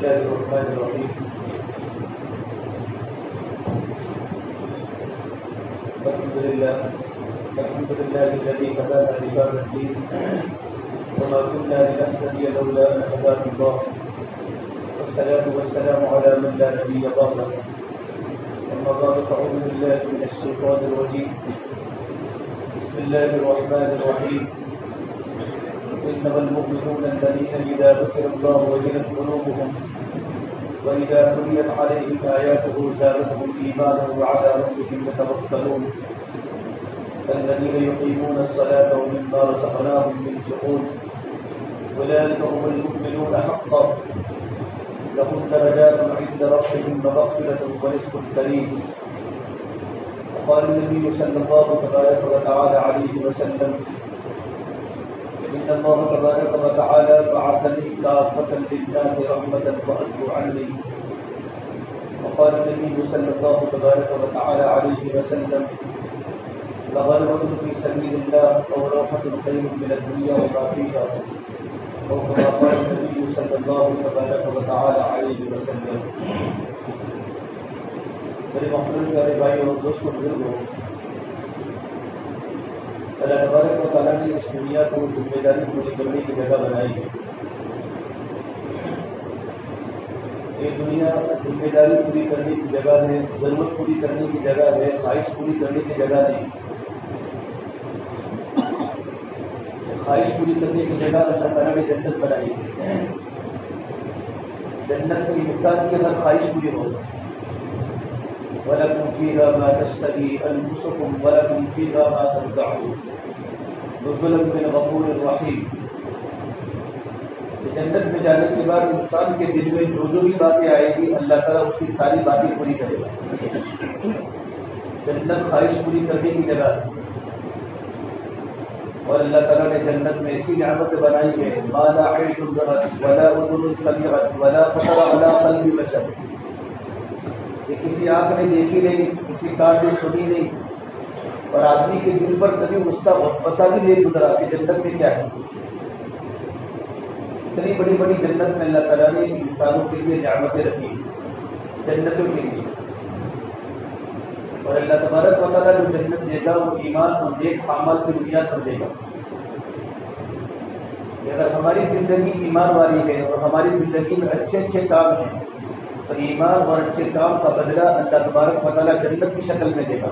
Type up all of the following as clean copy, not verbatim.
الله الرحمن الرحيم. الحمد لله الذي هدانا لهذا الدين وما كنا لنهتدي لولا ان هدانا الله، والصلاه والسلام على من لا نبي بعده. اما بعد فاعوذ بالله من الشيطان الرجيم. بسم الله الرحمن الرحيم. انما المؤمنون الذين اذا ذكر الله وجلت قلوبهم وإذا تليت عليهم آياته زادتهم إيمانا وعلى ربهم يتوكلون الذين يقيمون الصلاة ومما رزقناهم ينفقون أولئك هم المؤمنون حقا لهم درجات عند ربهم ومغفرة ورزق كريم. وقال النبي صلى الله تبارك وتعالى عليه وسلم: إن الله تبارك وتعالى بعثني كافة للناس رحمة فأرجو عني. وقال النبي صلى الله تبارك وتعالى عليه وسلم: لغلوة في سبيل الله أو روحة خير من الدنيا وما فيها. أو كما قال النبي صلى الله تبارك وتعالى عليه وسلم. میرے محترم پیارے بھائی اور دوستوں، بزرگوں، اللہ تبارک و تعالیٰ نے اس دنیا کو ذمہ داری پوری کرنے کی جگہ بنائی ہے. یہ دنیا ذمہ داری پوری کرنے کی جگہ ہے، ضرورت پوری کرنے کی جگہ ہے، خواہش پوری کرنے کی جگہ نہیں. خواہش پوری کرنے کی جگہ اللہ تعالیٰ نے جنت بنائی ہے. جنت میں انسان کی ہر خواہش پوری ہو. وَلَكُمْ فِيهَا مَا تَشْتَهِي أَنفُسُكُمْ وَلَكُمْ فِيهَا مَا تَدَّعُونَ نُزُلًا مِّنْ غَفُورٍ رَحِيمٍ. جنت میں جانے کے بعد انسان کے دل میں جو بھی باتیں آئے گی اللہ تعالیٰ اس کی ساری باتیں پوری کرے گا. جنت خواہش پوری کرنے کی جگہ ہے. اور اللہ تعالیٰ نے جنت میں ایسی نعمتیں بنائی ہے: مَا لَا عَيْنٌ رَأَتْ وَلَا أُذُنٌ سَمِعَتْ وَلَا خَطَرَ عَلَىٰ قَلْبِ بَشَرٍ. کہ کسی آنکھ نے دیکھی نہیں، کسی کان نے سنی نہیں، اور آدمی کے دل پر کبھی اس کا وسوسہ بھی نہیں گزرا کہ جنت میں کیا ہے. اتنی بڑی بڑی جنت میں اللہ تعالیٰ نے انسانوں کے لیے نعمتیں رکھی جنتوں کے لیے. اور اللہ تبارک و تعالیٰ جو جنت دے گا وہ ایمان اور نیک اعمال کی بنیاد پر دے گا. اگر ہماری زندگی ایمان والی ہے اور ہماری زندگی میں اچھے اچھے کام ہیں تو ایمان اور اچھے کام کا بدلہ اللہ تبارک و تعالیٰ جنت کی شکل میں دے گا.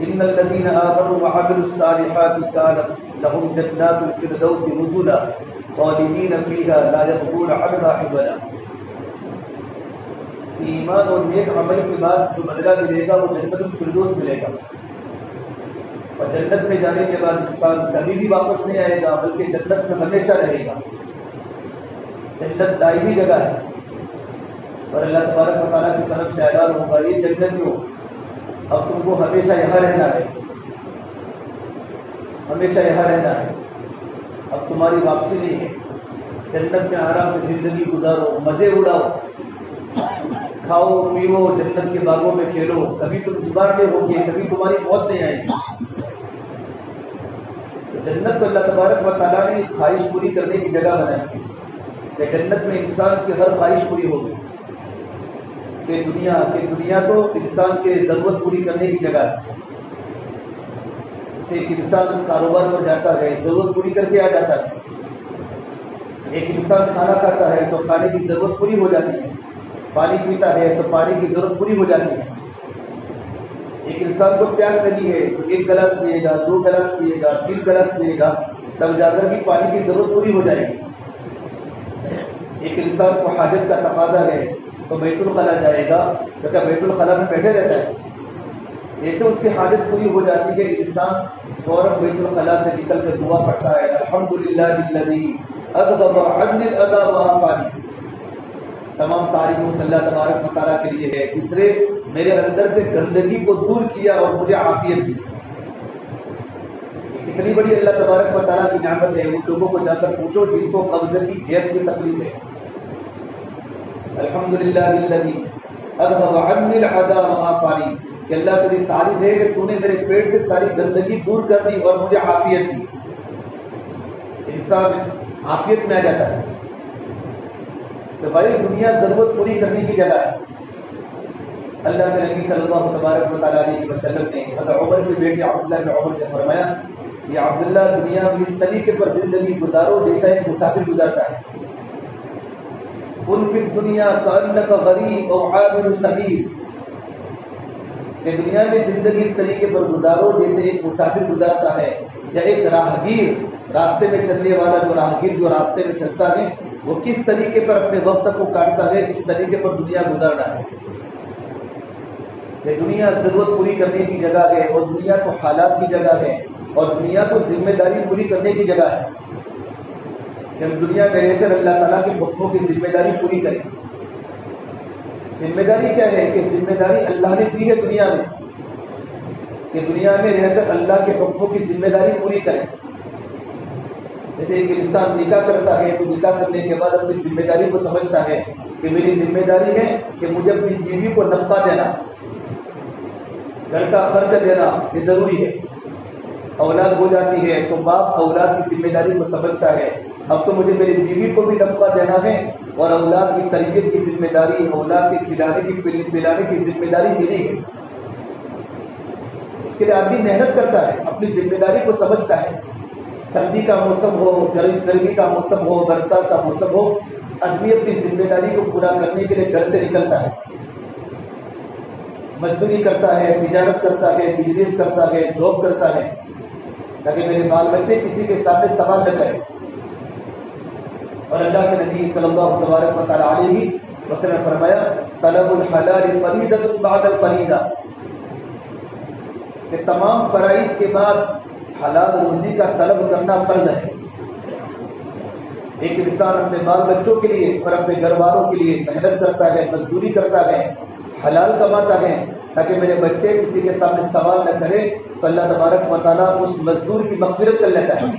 ان الذين آمنوا وعملوا الصالحات كانت لهم جنات الفردوس نزلا خالدين فيها لا يبغون عنها حولا. ایمان اور نیک عمل کے بعد جو بدلہ ملے گا وہ جنت الفردوس ملے گا. اور جنت میں جانے کے بعد انسان کبھی بھی واپس نہیں آئے گا بلکہ جنت میں ہمیشہ رہے گا. جنت دائمی جگہ ہے. اور اللہ تبارک و تعالیٰ کی طرف سے اعلان ہوگا: یہ جنتیوں، اب تم کو ہمیشہ یہاں رہنا ہے، ہمیشہ یہاں رہنا ہے، اب تمہاری واپسی نہیں ہے. جنت میں آرام سے زندگی گزارو، مزے اڑاؤ، کھاؤ پیو، جنت کے باغوں میں کھیلو. کبھی تم بیمار نہیں ہوگے، کبھی تمہاری موت نہیں آئے گی. تو جنت کو اللہ تبارک و تعالیٰ نے خواہش پوری کرنے کی جگہ بنائی کہ جنت میں انسان کی ہر خواہش پوری ہوگی. کہ دنیا تو انسان کے ضرورت پوری کرنے کی جگہ ہے. جیسے ایک انسان کاروبار پر جاتا ہے ضرورت پوری کر کے آ جاتا ہے. ایک انسان کھانا کھاتا ہے تو کھانے کی ضرورت پوری ہو جاتی ہے. پانی پیتا ہے تو پانی کی ضرورت پوری ہو جاتی ہے. ایک انسان کو پیاس لگی ہے تو 1 گلاس پیے گا، 2 گلاس پیے گا، 3 گلاس پیے گا، تب جا کر بھی پانی کی ضرورت پوری ہو جائے گی. ایک انسان کو حاجت کا تقاضا ہے تو بیت الخلا جائے گا، کیونکہ بیت الخلا میں بیٹھے رہتا ہے. جیسے اس کی حاجت پوری ہو جاتی ہے انسان فوراً بیت الخلا سے نکل کر دعا پڑھتا ہے: الحمدللہ الذی اذهب عني الاذى وعافانی. تمام تعریف اس اللہ تبارک و تعالیٰ کے لیے ہے جس نے میرے اندر سے گندگی کو دور کیا اور مجھے عافیت دی. اتنی بڑی اللہ تبارک و تعالیٰ کی نعمت ہے. ان لوگوں کو جا کر پوچھو جن کو قبضے کی گیس کی تکلیف ہے. الحمدللہ الذی اذهب عني العذاب وعافانی، کہ اللہ تیری تعریف ہے کہ تو نے میرے پیٹ سے ساری گندگی دور کر دی اور مجھے عافیت دی. انسان عافیت میں آ جاتا ہے. تو بھائی دنیا ضرورت پوری کرنے کی جگہ ہے۔ اللہ کے نبی صلی اللہ تبارک و تعالیٰ علیہ وسلم نے حضرت عمر کے بیٹے عبداللہ بن عمر سے فرمایا کہ عبداللہ دنیا میں اس طریقے پر زندگی گزارو جیسا ایک مسافر گزارتا ہے۔ کن فی الدنیا کأنک غریب او عابر سبیل، کہ دنیا میں زندگی اس طریقے پر گزارو جیسے ایک مسافر گزارتا ہے یا ایک راہگیر، راستے میں چلنے والا جو راہگیر جو راستے میں چلتا ہے وہ کس طریقے پر اپنے وقت کو کاٹتا ہے، اس طریقے پر دنیا گزارنا ہے۔ کہ دنیا ضرورت پوری کرنے کی جگہ ہے، اور دنیا کو حالات کی جگہ ہے، اور دنیا کو ذمہ داری پوری کرنے کی جگہ ہے کہ ہم دنیا میں رہ کر اللہ تعالیٰ کے حکموں کی ذمہ داری پوری کریں۔ ذمہ داری کیا ہے کہ ذمہ داری اللہ نے دی ہے دنیا میں، کہ دنیا میں رہ کر اللہ کے حکموں کی ذمہ داری پوری کریں۔ جیسے ایک انسان نکاح کرتا ہے تو نکاح کرنے کے بعد اپنی ذمہ داری کو سمجھتا ہے کہ میری ذمہ داری ہے کہ مجھے اپنی بیوی کو نفقہ دینا، گھر کا خرچ دینا، یہ ضروری ہے۔ اولاد ہو جاتی ہے تو باپ اولاد کی ذمہ داری کو سمجھتا ہے، اب تو مجھے میری بیوی کو بھی نفقہ دینا ہے، اور اولاد کی تربیت کی ذمہ داری، اولاد کے کھلانے کی پلانے کی ذمہ داری میری ہے۔ اس کے لیے آدمی محنت کرتا ہے، اپنی ذمہ داری کو سمجھتا ہے۔ سردی کا موسم ہو، گرمی کا موسم ہو، برسات کا موسم ہو، آدمی اپنی ذمہ داری کو پورا کرنے کے لیے گھر سے نکلتا ہے، مزدوری کرتا ہے، تجارت کرتا ہے، بزنس کرتا ہے، جاب کرتا ہے، تاکہ میرے بال بچے کسی کے سامنے سوال نہ کریں۔ اور اللہ کے نبی صلی اللہ تبارک و تعالیٰ علیہ وسلم نے فرمایا طلب الحلال فریضۃ بعد الفریضہ، کہ تمام فرائض کے بعد حلال روزی کا طلب کرنا فرض ہے۔ ایک انسان اپنے بال بچوں کے لیے اور اپنے گھر والوں کے لیے محنت کرتا ہے، مزدوری کرتا ہے، حلال کماتا ہے، تاکہ میرے بچے کسی کے سامنے سوال نہ کرے، تو اللہ تبارک و تعالیٰ اس مزدور کی مغفرت کر لیتا ہے۔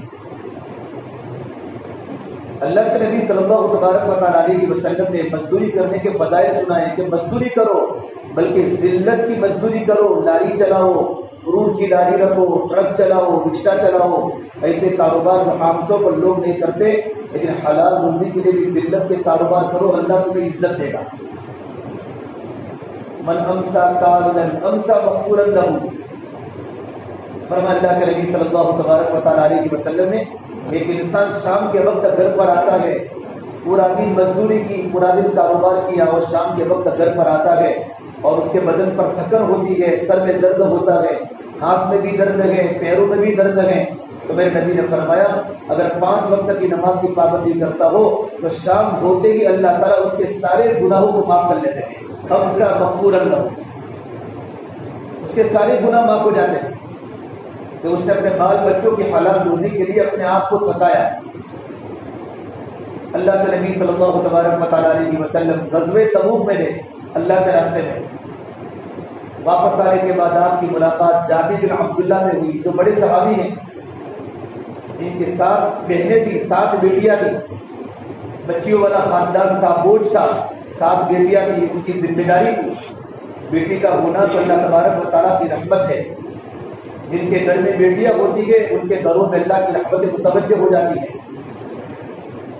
اللہ کے نبی صلی اللہ تبارک و تعالیٰ علیہ وسلم نے مزدوری کرنے کے فضائل سنائے کہ مزدوری کرو، بلکہ ذلت کی مزدوری کرو، لاری چلاؤ، فروٹ کی لاری رکھو، ٹرک چلاؤ، رکشہ چلاؤ، ایسے کاروبار جو عام طور پر لوگ نہیں کرتے، لیکن حلال روزی کے لیے بھی ذلت کے کاروبار کرو، اللہ تمہیں عزت دے گا۔ من امسا قالا امسا مغفورا لہ، فرمایا اللہ کے نبی صلی اللہ تبارک و تعالیٰ علیہ وسلم نے، ایک انسان شام کے وقت گھر پر آتا ہے، پورا دن مزدوری کی، پورا دن کاروبار کیا، اور شام کے وقت گھر پر آتا ہے اور اس کے بدن پر تھکن ہوتی ہے، سر میں درد ہوتا ہے، ہاتھ میں بھی درد ہے، پیروں میں بھی درد ہے، تو میرے نبی نے فرمایا اگر 5 وقت کی نماز کی پابندی کرتا ہو تو شام ہوتے ہی اللہ تعالیٰ اس کے سارے گناہوں کو معاف کر لیتے ہیں۔ خمسہ مغفورا لہ، اس کے سارے گناہ معاف ہو جاتے ہیں، کہ اس نے اپنے بال بچوں کی حلال روزی کے لیے اپنے آپ کو تھکایا۔ اللہ کے نبی صلی اللہ تبارک و تعالیٰ علیہ وسلم غزوہ تبوک میں گئے، اللہ کے راستے میں واپس آنے کے بعد آپ کی ملاقات جابر بن عبداللہ سے ہوئی، جو بڑے صحابی ہیں، ان کے 7 بہنیں تھیں، 7 بیٹیاں تھیں، بچیوں والا خاندان تھا، بوجھ تھا، 7 بیٹیاں تھیں، ان کی ذمہ داری تھی۔ بیٹی کا ہونا تو اللہ تبارک و تعالیٰ کی رحمت ہے، جن کے گھر میں بیٹیاں ہوتی ہیں ان کے گھروں میں اللہ کی رحمت متوجہ ہو جاتی ہے۔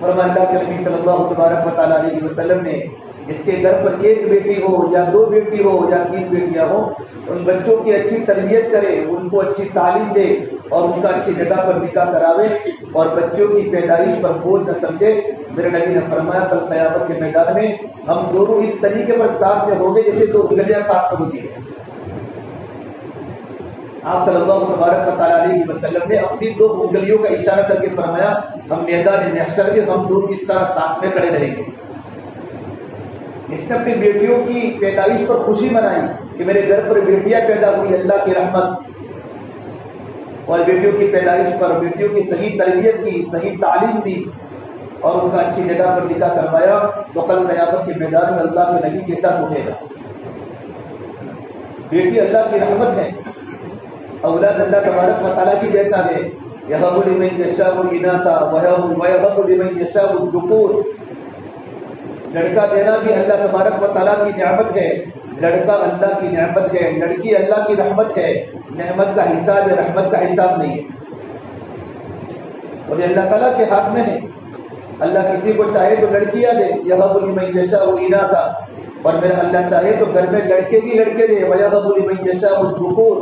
فرمایا اللہ کے نبی صلی اللہ تبارک و تعالیٰ علیہ وسلم نے، جس کے گھر پر 1 بیٹی ہو یا 2 بیٹی ہو یا 3 بیٹیاں ہوں، ان بچوں کی اچھی تربیت کرے، ان کو اچھی تعلیم دے اور ان کا اچھی جگہ پر نکاح کراوے، اور بچوں کی پیدائش پر بوجھ نہ سمجھے۔ میرے نبی نے فرمایا کل قیامت کے میدان میں ہم دونوں اس طریقے پر ساتھ میں ہوں گے جیسے 2 انگلیاں ساتھ میں ہوتی ہیں۔ آپ صلی اللہ تبارک و تعالیٰ علیہ وسلم نے اپنی 2 انگلیوں کا اشارہ کر کے فرمایا ہم میدان محشر میں ہم دونوں اس طرح ساتھ میں کھڑے رہیں گے۔ اس نے اپنی بیٹیوں کی پیدائش پر خوشی منائی کہ میرے گھر پر بیٹیاں پیدا ہوئی، اللہ کی رحمت، اور بیٹیوں کی پیدائش پر بیٹیوں کی صحیح تربیت کی، صحیح تعلیم دی اور ان کا اچھی جگہ پر نکاح کروایا، تو کل قیامت کے میدان میں اللہ کے نبی کے ساتھ اٹھے گا۔ بیٹی اللہ کی رحمت ہے، اولاد اللہ تبارک و تعالیٰ کی دیتا ہے، یہب لمن یشاء اناثا ویہب لمن یشاء الذکور، لڑکا دینا بھی اللہ تبارک و تعالیٰ کی نعمت ہے، لڑکا اللہ کی نعمت ہے، لڑکی اللہ کی رحمت ہے، نعمت کا حساب ہے، رحمت کا حساب نہیں ہے، اور یہ اللہ تعالیٰ کے ہاتھ میں ہے۔ اللہ کسی کو چاہے تو لڑکیاں دے، یہب لمن یشاء اناثا، اور میرا اللہ چاہے تو گھر میں لڑکے کی لڑکے دے، ویہب لمن یشاء الذکور،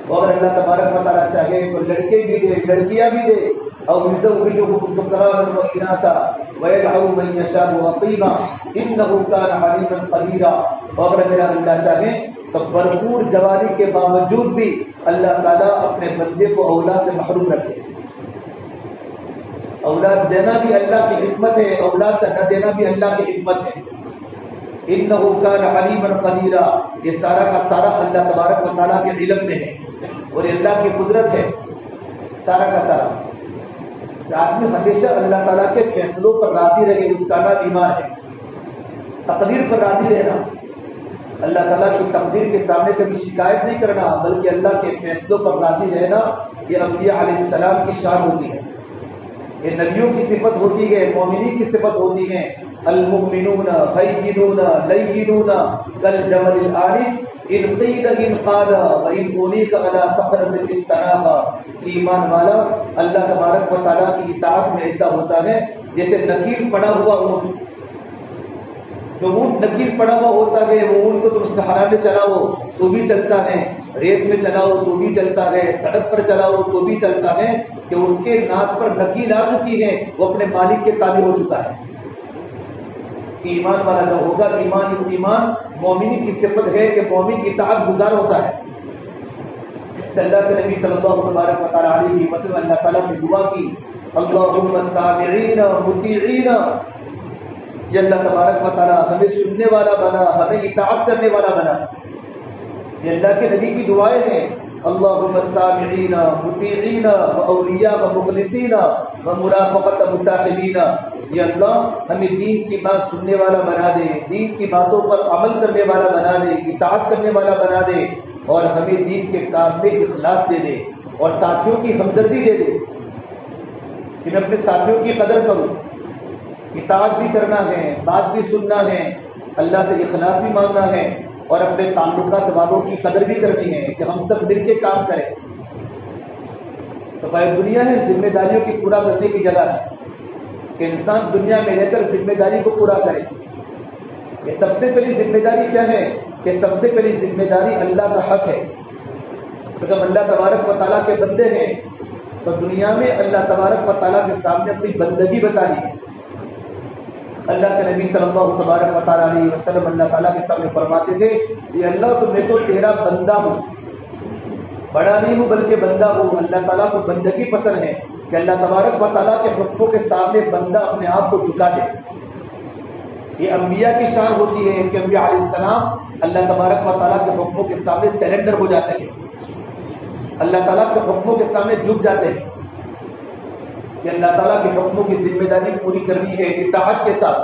اور اللہ تبارک و تعالیٰ چاہے تو لڑکے بھی دے لڑکیاں بھی دے، او یزوجہم ذکرانا واناثا ویجعل من یشاء عقیما انہ کان علیما قدیرا، اور میرا اللہ چاہے تو بھرپور جوانی کے باوجود بھی اللہ تعالیٰ اپنے بندے کو اولاد سے محروم رکھے۔ اولاد دینا بھی اللہ کی حکمت ہے، اولاد کا نہ دینا بھی اللہ کی حکمت ہے۔ انہ کان علیما قدیرا، یہ سارا کا سارا اللہ تبارک و تعالیٰ کے علم میں ہے اور یہ اللہ کی قدرت ہے سارا کا سارا۔ آدمی ہمیشہ اللہ تعالیٰ کے فیصلوں پر راضی رہے، اس کا نام ایمان ہے۔ تقدیر پر راضی رہنا، اللہ تعالیٰ کی تقدیر کے سامنے کبھی شکایت نہیں کرنا، بلکہ اللہ کے فیصلوں پر راضی رہنا، یہ انبیاء علیہ السلام کی شان ہوتی ہے، یہ نبیوں کی صفت ہوتی ہے، مومنین کی صفت ہوتی ہے۔ المؤمنون هينون لينون كالجبل العارف ان قيل ان قال وان انيك على صخرة استناها، ایمان والا اللہ تبارک و تعالیٰ کی اطاعت میں ایسا ہوتا ہے جیسے نکیل پڑا ہوا اونٹ، جو اونٹ نکیل پڑا ہوا ہوتا ہے وہ اونٹ کو تم صحرا میں چلاؤ تو بھی چلتا ہے، ریت میں چلاؤ تو بھی چلتا ہے، سڑک پر چلاؤ تو بھی چلتا ہے، کہ اس کے ناک پر نکیل آ چکی ہے، وہ اپنے مالک کے تابع ہو چکا ہے۔ ایمان والا جو ہوگا، ایمان مومنی کی صفت ہے کہ مومن اطاعت گزار ہوتا ہے۔ صلی اللہ کے نبی صلی اللہ تبارک و تعالیٰ علیہ وسلم اللہ تعالیٰ سے دعا کی، اللہم سامعین مطیعین، یہ اللہ تبارک و تعالیٰ ہمیں سننے والا بنا، ہمیں اطاعت کرنے والا بنا۔ یہ اللہ کے نبی کی دعائیں ہیں، اللہم سامعین مطیعین واولیاء ومخلصین ومرافقۃ مصاحبین، یہ اللہ ہمیں دین کی بات سننے والا بنا دے، دین کی باتوں پر عمل کرنے والا بنا دے، اطاعت کرنے والا بنا دے، اور ہمیں دین کے کام میں اخلاص دے دے، اور ساتھیوں کی ہمدردی دے دے کہ میں اپنے ساتھیوں کی قدر کروں، اطاعت بھی کرنا ہے، بات بھی سننا ہے، اللہ سے اخلاص بھی مانگنا ہے، اور اپنے تعلقات والوں کی قدر بھی کرنی ہے کہ ہم سب مل کے کام کریں۔ تو بھائی دنیا ہے ذمہ داریوں کی پورا کرنے کی جگہ ہے کہ انسان دنیا میں رہ کر ذمہ داری کو پورا کرے۔ یہ سب سے پہلی ذمہ داری کیا ہے کہ سب سے پہلی ذمہ داری اللہ کا حق ہے۔ تو جب اللہ تبارک و تعالیٰ کے بندے ہیں تو دنیا میں اللہ تبارک و تعالیٰ کے سامنے اپنی بندگی بتانی ہے۔ اللہ کے نبی صلی اللہ تبارک و تعالیٰ علیہ وسلم اللہ تعالیٰ کے سامنے فرماتے تھے، یہ اللہ تو میں تو تیرا بندہ ہوں، بڑا نہیں ہوں بلکہ بندہ ہوں۔ اللہ تعالیٰ کو بندگی پسند ہے کہ اللہ تبارک و تعالیٰ کے حکموں کے سامنے بندہ اپنے آپ کو جھکا دے۔ یہ انبیاء کی شان ہوتی ہے کہ انبیاء علیہ السلام اللہ تبارک و تعالیٰ کے حکموں کے سامنے سرنڈر ہو جاتے ہیں، اللہ تعالیٰ کے حکموں کے سامنے جھک جاتے ہیں کہ اللہ تعالیٰ کے حکموں کی ذمہ داری پوری کرنی ہے اطاعت کے ساتھ۔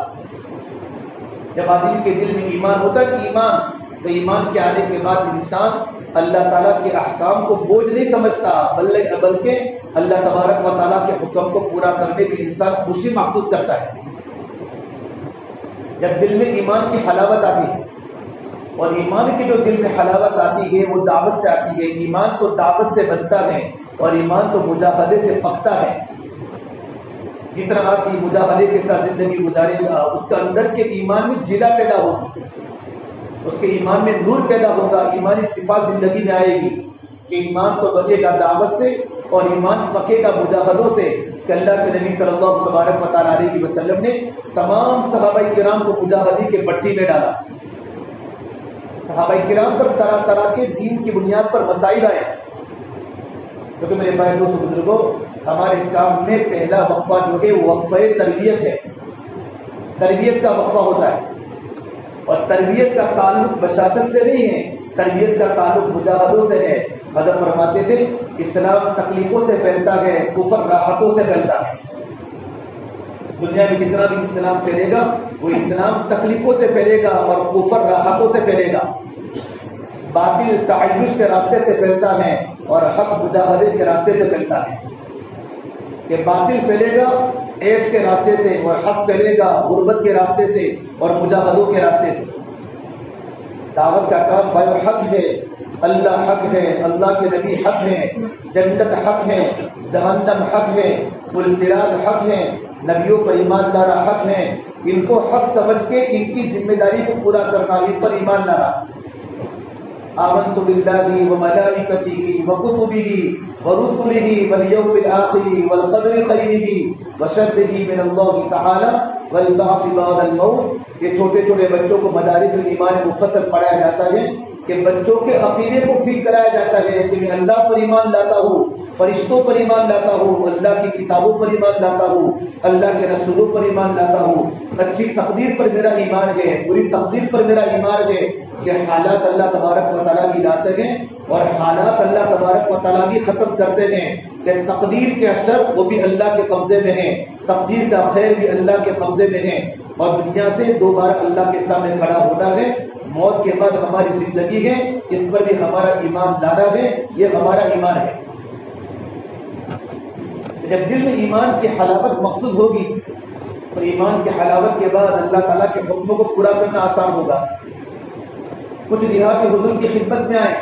جب آدمی کے دل میں ایمان ہوتا ہے ایمان، تو ایمان کے آنے کے بعد انسان اللہ تعالیٰ کے احکام کو بوجھ نہیں سمجھتا، بلکہ اللہ تبارک و تعالیٰ کے حکم کو پورا کرنے کی انسان خوشی محسوس کرتا ہے۔ جب دل میں ایمان کی حلاوت آتی ہے، اور ایمان کی جو دل میں حلاوت آتی ہے وہ دعوت سے آتی ہے، ایمان تو دعوت سے بنتا ہے اور ایمان تو مجاہدے سے پکتا ہے۔ جتنا آدمی مجاہدے کے ساتھ زندگی گزارے گا اس کا اندر کے ایمان میں جلا پیدا ہوگا، اس کے ایمان میں نور پیدا ہوگا، ایمانی صفات زندگی میں آئے گی کہ ایمان تو بنے گا دعوت سے اور ایمان پکے گا مجاہدوں سے۔ کہ اللہ کے نبی صلی اللہ تبارک و تعالیٰ علیہ وسلم نے تمام صحابہ کرام کو مجاہدی کے بٹی میں ڈالا۔ صحابہ کرام پر طرح طرح کے دین کی بنیاد پر مسائل آئے، کیونکہ میرے بھائی دوستو بزرگوں، ہمارے کام میں پہلا وقفہ جو ہے وہ وقفہ تربیت ہے۔ تربیت کا وقفہ ہوتا ہے، اور تربیت کا تعلق بشاشت سے نہیں ہے، تربیت کا تعلق مجاہدوں سے ہے۔ حضرت فرماتے تھے اسلام تکلیفوں سے پھیلتا ہے، کفر راحتوں سے پھیلتا ہے۔ دنیا میں جتنا بھی اسلام پھیلے گا وہ اسلام تکلیفوں سے پھیلے گا اور کفر راحتوں سے پھیلے گا۔ باطل تعیش کے راستے سے پھیلتا ہے اور حق مجاہدے کے راستے سے پھیلتا ہے۔ کہ باطل پھیلے گا عیش کے راستے سے اور حق پھیلے گا غربت کے راستے سے اور مجاہدوں کے راستے سے۔ دعوت کا کام بھائی حق ہے، اللہ حق ہے، اللہ کے نبی حق ہے، جنت حق ہے، جہنم حق ہے، پل صراط حق ہے، نبیوں پر ایمان لانا حق ہے، ان کو حق سمجھ کے ان کی ذمہ داری کو پورا کرنا، ان پر ایمان لانا۔ آمنت باللہ وملائکتہ وکتبہ ورسلہ والیوم الآخر والقدر خیرہ وشرہ من اللہ تعالی والبعث بعد الموت۔ یہ چھوٹے چھوٹے بچوں کو مدارس ایمان مفصل پڑھایا جاتا ہے کہ بچوں کے عقیدے کو ٹھیک کرایا جاتا ہے کہ میں اللہ پر ایمان لاتا ہوں، فرشتوں پر ایمان لاتا ہوں، اللہ کی کتابوں پر ایمان لاتا ہوں، اللہ کے رسولوں پر ایمان لاتا ہوں، اچھی تقدیر پر میرا ایمان ہے، بری تقدیر پر میرا ایمان ہے کہ حالات اللہ تبارک و تعالیٰ کی لاتے ہیں اور حالات اللہ تبارک و تعالیٰ کی ختم کرتے ہیں، کہ تقدیر کے اثر وہ بھی اللہ کے قبضے میں ہے، تقدیر کا خیر بھی اللہ کے قبضے میں ہے، اور دنیا سے دوبارہ اللہ کے سامنے کھڑا ہونا ہے، موت کے بعد ہماری زندگی ہے، اس پر بھی ہمارا ایمان لانا ہے، یہ ہمارا ایمان ہے۔ جب دل میں ایمان کی حلاوت مقصود ہوگی تو ایمان کی حلاوت کے بعد اللہ تعالیٰ کے حکموں کو پورا کرنا آسان ہوگا۔ کچھ دیہات کے حضور کی خدمت میں آئے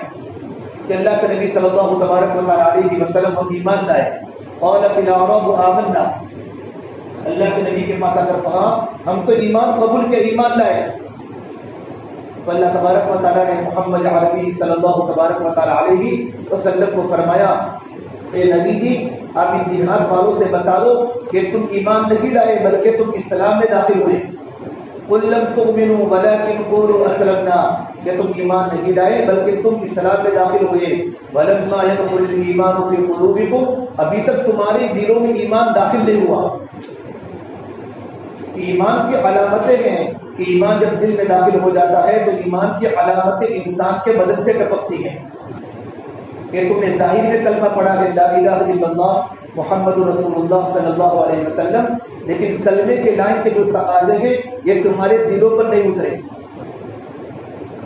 کہ اللہ کے نبی صلی اللہ تبارک و تعالیٰ علیہ وسلم ہم ایمان لائے، قالت الاعراب آمنا، اللہ کے نبی کے پاس آ کر کہا ہم تو ایمان قبول کے ایمان لائے۔ تو اللہ تبارک و تعالیٰ نے محمد عربی صلی اللہ تبارک و تعالیٰ علیہ وسلم کو فرمایا، اے نبی جی آپ ان دیہات والوں سے بتا دو کہ تم ایمان نہیں لائے بلکہ تم اسلام میں داخل ہوئے۔ قل لم تؤمنوا ولكن قولوا اسلمنا، کہ تم ایمان نہیں لائے بلکہ تم اسلام میں داخل ہوئے۔ ولما يدخل الايمان في قلوبكم، ابھی تک تمہارے دلوں میں ایمان داخل نہیں ہوا۔ ایمان کی علامتیں ہیں کہ ایمان جب دل میں داخل ہو جاتا ہے تو ایمان کی علامتیں انسان کے بدن سے ٹپکتی ہیں، کہ تم نے ظاہر میں کلمہ پڑھا ہے لا الہ الا اللہ محمد رسول اللہ صلی اللہ علیہ وسلم، لیکن کلمے کے لائن کے جو تقاضے ہیں یہ تمہارے دلوں پر نہیں اترے۔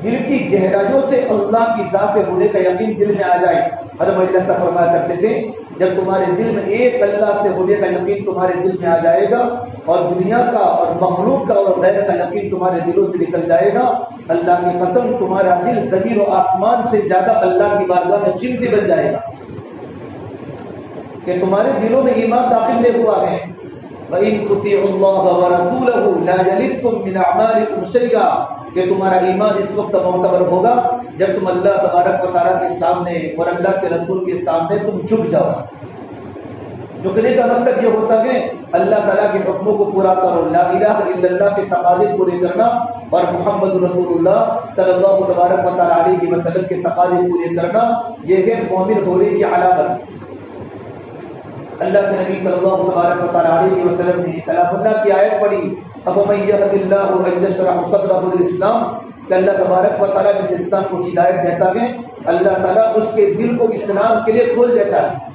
دل کی گہرائیوں سے اللہ کی ذات سے ہونے کا یقین دل میں آ جائے۔ حضرت مجلس صاحب فرمایا کرتے تھے جب تمہارے دل میں ایک اللہ سے ہونے کا یقین تمہارے دل میں آ جائے گا اور دنیا کا اور مخلوق کا اور غیر کا یقین تمہارے دلوں سے نکل جائے گا، اللہ کی قسم تمہارا دل زمین و آسمان سے زیادہ اللہ کی بارگاہ میں قیمتی بن جائے گا، کہ تمہارے دلوں میں ایمان داخل نہیں ہوا ہے۔ وَإِن تُطِيعُوا اللَّهَ وَرَسُولَهُ لَا يَلِدْكُم مِّنْ أَعْمَالِكُمْ شَيْئًا، کہ تمہارا ایمان اس وقت معتبر ہوگا جب تم اللہ تبارک و تعالیٰ کے سامنے اور اللہ کے رسول کے سامنے تم جھک جاؤ۔ جھکنے کا مطلب یہ ہوتا ہے اللہ تعالیٰ کے حکموں کو پورا کرو، لا الہ الا اللہ کے تقاضے پورے کرنا اور محمد رسول اللہ صلی اللہ تبارک و تعالیٰ علیہ وسلم کے تقاضے پورے کرنا، یہ ہے مومن ہونے کی علامت۔ اللہ کے نبی صلی اللہ تبارک و تعالیٰ علیہ وسلم نے کلام اللہ کی آیت پڑھی، أَفَمَن يَهْدِ اللَّهُ أَن يَشْرَحَ صَدْرَهُ لِلْإِسْلَامِ، کہ اللہ تبارک و تعالیٰ جس انسان کو ہدایت دیتا ہے اللہ تعالیٰ اس کے دل کو اسلام کے لیے کھول دیتا ہے۔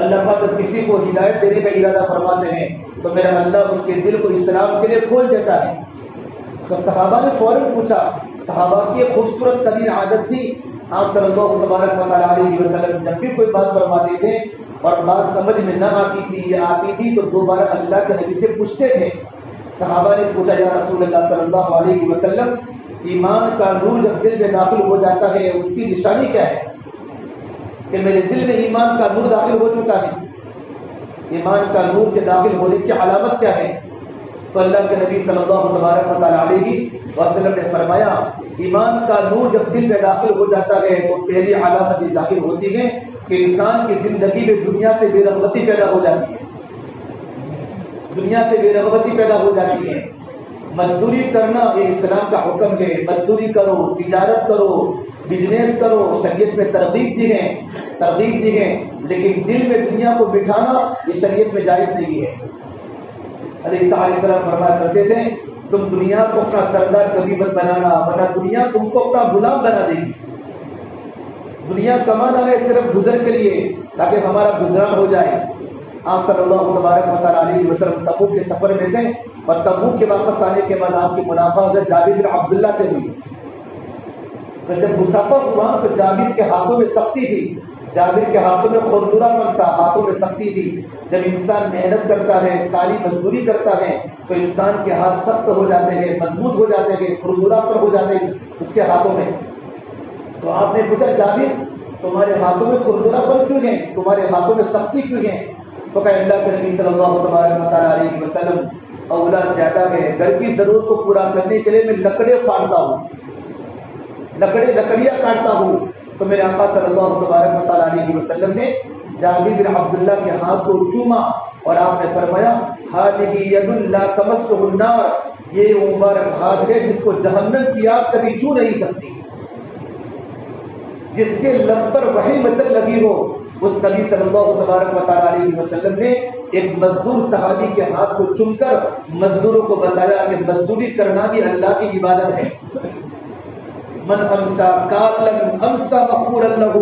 اللہ پاک جب کسی کو ہدایت دینے کا ارادہ فرماتے ہیں تو میرا اللہ اس کے دل کو اسلام کے لیے کھول دیتا ہے۔ تو صحابہ نے فوراً پوچھا، صحابہ کی ایک خوبصورت ترین عادت تھی، آپ صلی اللہ تبارک و تعالیٰ علیہ وسلم جب بھی کوئی بات فرماتے تھے اور بات سمجھ میں نہ آتی تھی یا آتی تھی تو دوبارہ اللہ کے نبی سے پوچھتے تھے۔ صحابہ نے پوچھا یا رسول اللہ صلی اللہ علیہ وسلم، ایمان کا نور جب دل میں داخل ہو جاتا ہے اس کی نشانی کیا ہے؟ کہ میرے دل میں ایمان کا نور داخل ہو چکا ہے، ایمان کا نور کے داخل ہونے کی علامت کیا ہے؟ تو اللہ کے نبی صلی اللہ تبارک و تعالیٰ علیہ وسلم نے فرمایا ایمان کا نور جب دل میں داخل ہو جاتا ہے تو پہلی علامت یہ ظاہر ہوتی ہے کہ انسان کی زندگی میں دنیا سے بے رغبتی پیدا ہو جاتی ہے، دنیا سے بے رغبتی پیدا ہو جاتی ہے۔ مزدوری کرنا یہ اسلام کا حکم ہے، مزدوری کرو، تجارت کرو، بزنس کرو، شریعت میں ترغیب دی ہے، لیکن دل میں دنیا کو بٹھانا یہ شریعت میں جائز نہیں ہے۔ علیہ السلام فرمایا کرتے تھے تم دنیا کو اپنا سردار کبھی مت بنانا ورنہ دنیا تم کو اپنا غلام بنا دے گی۔ دنیا کمانا ہے صرف گزر کے لیے تاکہ ہمارا گزران ہو جائے۔ آپ صلی اللہ تبارک و تعالیٰ علیہ وسلم تبوک کے سفر میں تھے اور تبوک کے واپس آنے کے بعد آپ کی منافع حضرت جابر بن عبداللہ سے ہوئی۔ تو جب مسافر ہوا تو جابر کے ہاتھوں میں سختی تھی، جابر کے ہاتھوں میں خوردورا پن تھا، ہاتھوں میں سختی تھی۔ جب انسان محنت کرتا ہے، کالی مزدوری کرتا ہے تو انسان کے ہاتھ سخت ہو جاتے ہیں، مضبوط ہو جاتے ہیں، خوردورا پر ہو جاتے ہیں اس کے ہاتھوں میں۔ تو آپ نے پوچھا جابر تمہارے ہاتھوں میں خوردورا پن کیوں ہے، تمہارے ہاتھوں میں سختی کیوں ہے؟ تو کہ اللہ کے نبی صلی اللہ علیہ وسلم اولا زیادہ ہے، گھر کی ضرورت کو پورا کرنے کے لیے میں لکڑیاں کاٹتا ہوں، لکڑیاں کاٹتا ہوں. تو میرے آقا صلی اللہ علیہ وسلم نے جابر بن عبداللہ کے ہاتھ کو چوما اور آپ نے فرمایا هذه يد لا تمسه النار، یہ مبارک ہاتھ ہے جس کو جہنم کی آگ کبھی چھو نہیں سکتی. جس کے لب پر وحی مچل لگی ہو، اس نبی صلی اللہ علیہ وسلم نے ایک مزدور صحابی کے ہاتھ کو چوم کر مزدوروں کو بتایا کہ مزدوری کرنا بھی اللہ کی عبادت ہے. من امسا کالن امسا مغفورا لہ،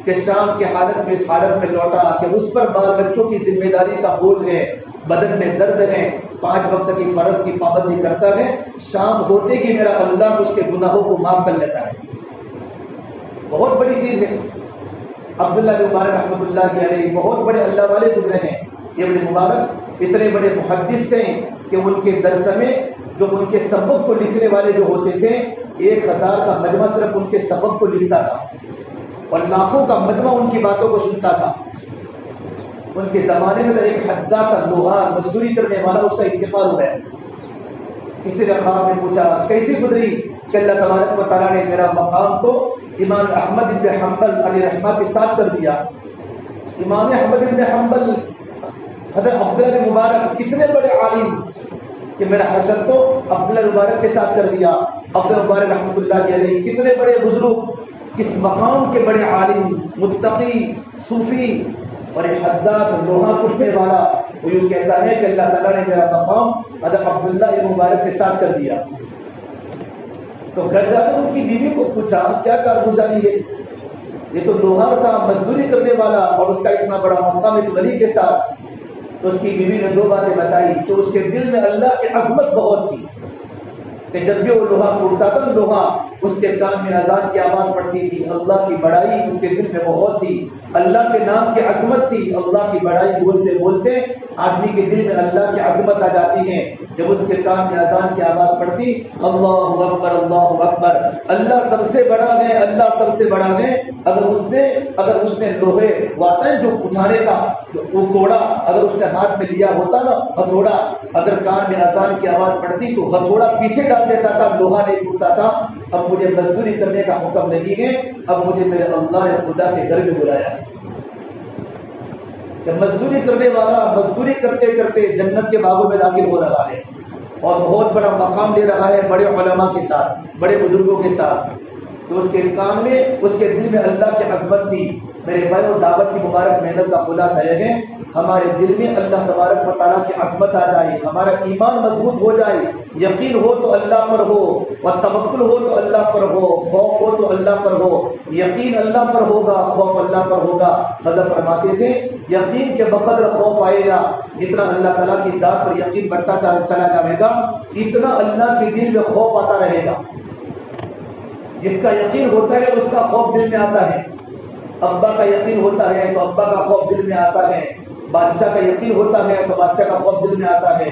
کہ شام کی حالت میں اس حالت میں لوٹا کہ اس پر بال بچوں کی ذمہ داری کا بوجھ ہے، بدن میں درد ہے، 5 وقت کی فرض کی پابندی کرتا ہے، شام ہوتے ہی میرا اللہ اس کے گناہوں کو معاف کر لیتا ہے. بہت بڑی چیز ہے. عبداللہ بن مبارک رحمۃ اللہ علیہ بہت بڑے اللہ والے گزرے ہیں. یہ بڑے مبارک اتنے بڑے محدث تھے کہ ان کے درس میں جو ان کے سبق کو لکھنے والے جو ہوتے تھے 1000 کا مجمع صرف ان کے سبق کو لکھتا تھا اور لاکھوں کا مجمع ان کی باتوں کو سنتا تھا. ان کے زمانے میں ایک حداد کا لوہار مزدوری کرنے والا اس کا انتقال ہو گیا. کسی نے خواب میں پوچھا کیسی گزری؟ کہ اللہ تبارک و تعالیٰ نے میرا مقام تو امام احمد بن حنبل علیہ رحمہ کے ساتھ کر دیا. امام احمد بن حنبل حضرت عبداللہ بن مبارک کتنے بڑے عالم کہ میرا حشر تو عبداللہ بن مبارک کے ساتھ کر دیا. عبداللہ مبارک رحمۃ اللہ علیہ کتنے بڑے بزرگ، کس مقام کے بڑے عالم، متقی، صوفی، اور یہ حداد لوہا کٹنے والا وہ یوں کہتا ہے کہ اللہ تعالیٰ نے میرا مقام حضرت عبداللہ بن مبارک کے ساتھ کر دیا. تو گھر جا کر ان کی بیوی کو پوچھا کیا کارگزاری ہے؟ یہ تو لوہار تھا، مزدوری کرنے والا، اور اس کا اتنا بڑا مقام ایک ولی کے ساتھ. تو اس کی بیوی نے 2 باتیں بتائی کہ اس کے دل میں اللہ کی عظمت بہت تھی کہ جب بھی وہ لوہا ٹوٹتا تھا لوہا اس کے کان میں اذان کی آواز پڑتی تھی. اللہ کی بڑائی اس کے دل میں بہت تھی، اللہ کے نام کی عظمت تھی. اللہ کی بڑائی بولتے بولتے آدمی کے دل میں اللہ کی عظمت آ جاتی ہے. جب اس کے کان میں اذان کی آواز پڑتی اللہ اکبر اللہ اکبر، اللہ سب سے بڑا ہے، اللہ سب سے بڑا ہے. اگر اس نے لوہے واتا ہے جو اٹھانے کا وہ کوڑا اگر اس نے ہاتھ میں لیا ہوتا نا ہتھوڑا، اگر کان میں اذان کی آواز پڑتی تو ہتھوڑا پیچھے ڈال دیتا تھا، لوہا نہیں ٹوٹتا تھا. اب مجھے مزدوری کرنے کا حکم نہیں ہے، اب مجھے میرے اللہ نے خدا کے گھر میں بلایا کہ مزدوری کرنے والا مزدوری کرتے کرتے جنت کے باغوں میں داخل ہو رہا ہے اور بہت بڑا مقام لے رہا ہے بڑے علماء کے ساتھ، بڑے بزرگوں کے ساتھ. تو اس کے کان میں اس کے دل میں اللہ کی عظمت تھی. میرے بھائیو دعوت کی مبارک محنت کا خلاصہ یہ ہے ہمارے دل میں اللہ تبارک و تعالیٰ کی عظمت آ جائے، ہمارا ایمان مضبوط ہو جائے، یقین ہو تو اللہ پر ہو، اور توکل ہو تو اللہ پر ہو، خوف ہو تو اللہ پر ہو. یقین اللہ پر ہوگا، خوف اللہ پر ہوگا. حضرت فرماتے تھے یقین کے بقدر خوف آئے گا، جتنا اللہ تعالیٰ کی ذات پر یقین بڑھتا چلا جائے گا اتنا اللہ کے دل میں خوف آتا رہے گا. جس کا یقین ہوتا ہے اس کا خوف دل میں آتا ہے. ابا کا یقین ہوتا ہے تو ابا کا خوف دل میں آتا ہے. بادشاہ کا یقین ہوتا ہے تو بادشاہ کا خوف دل میں آتا ہے.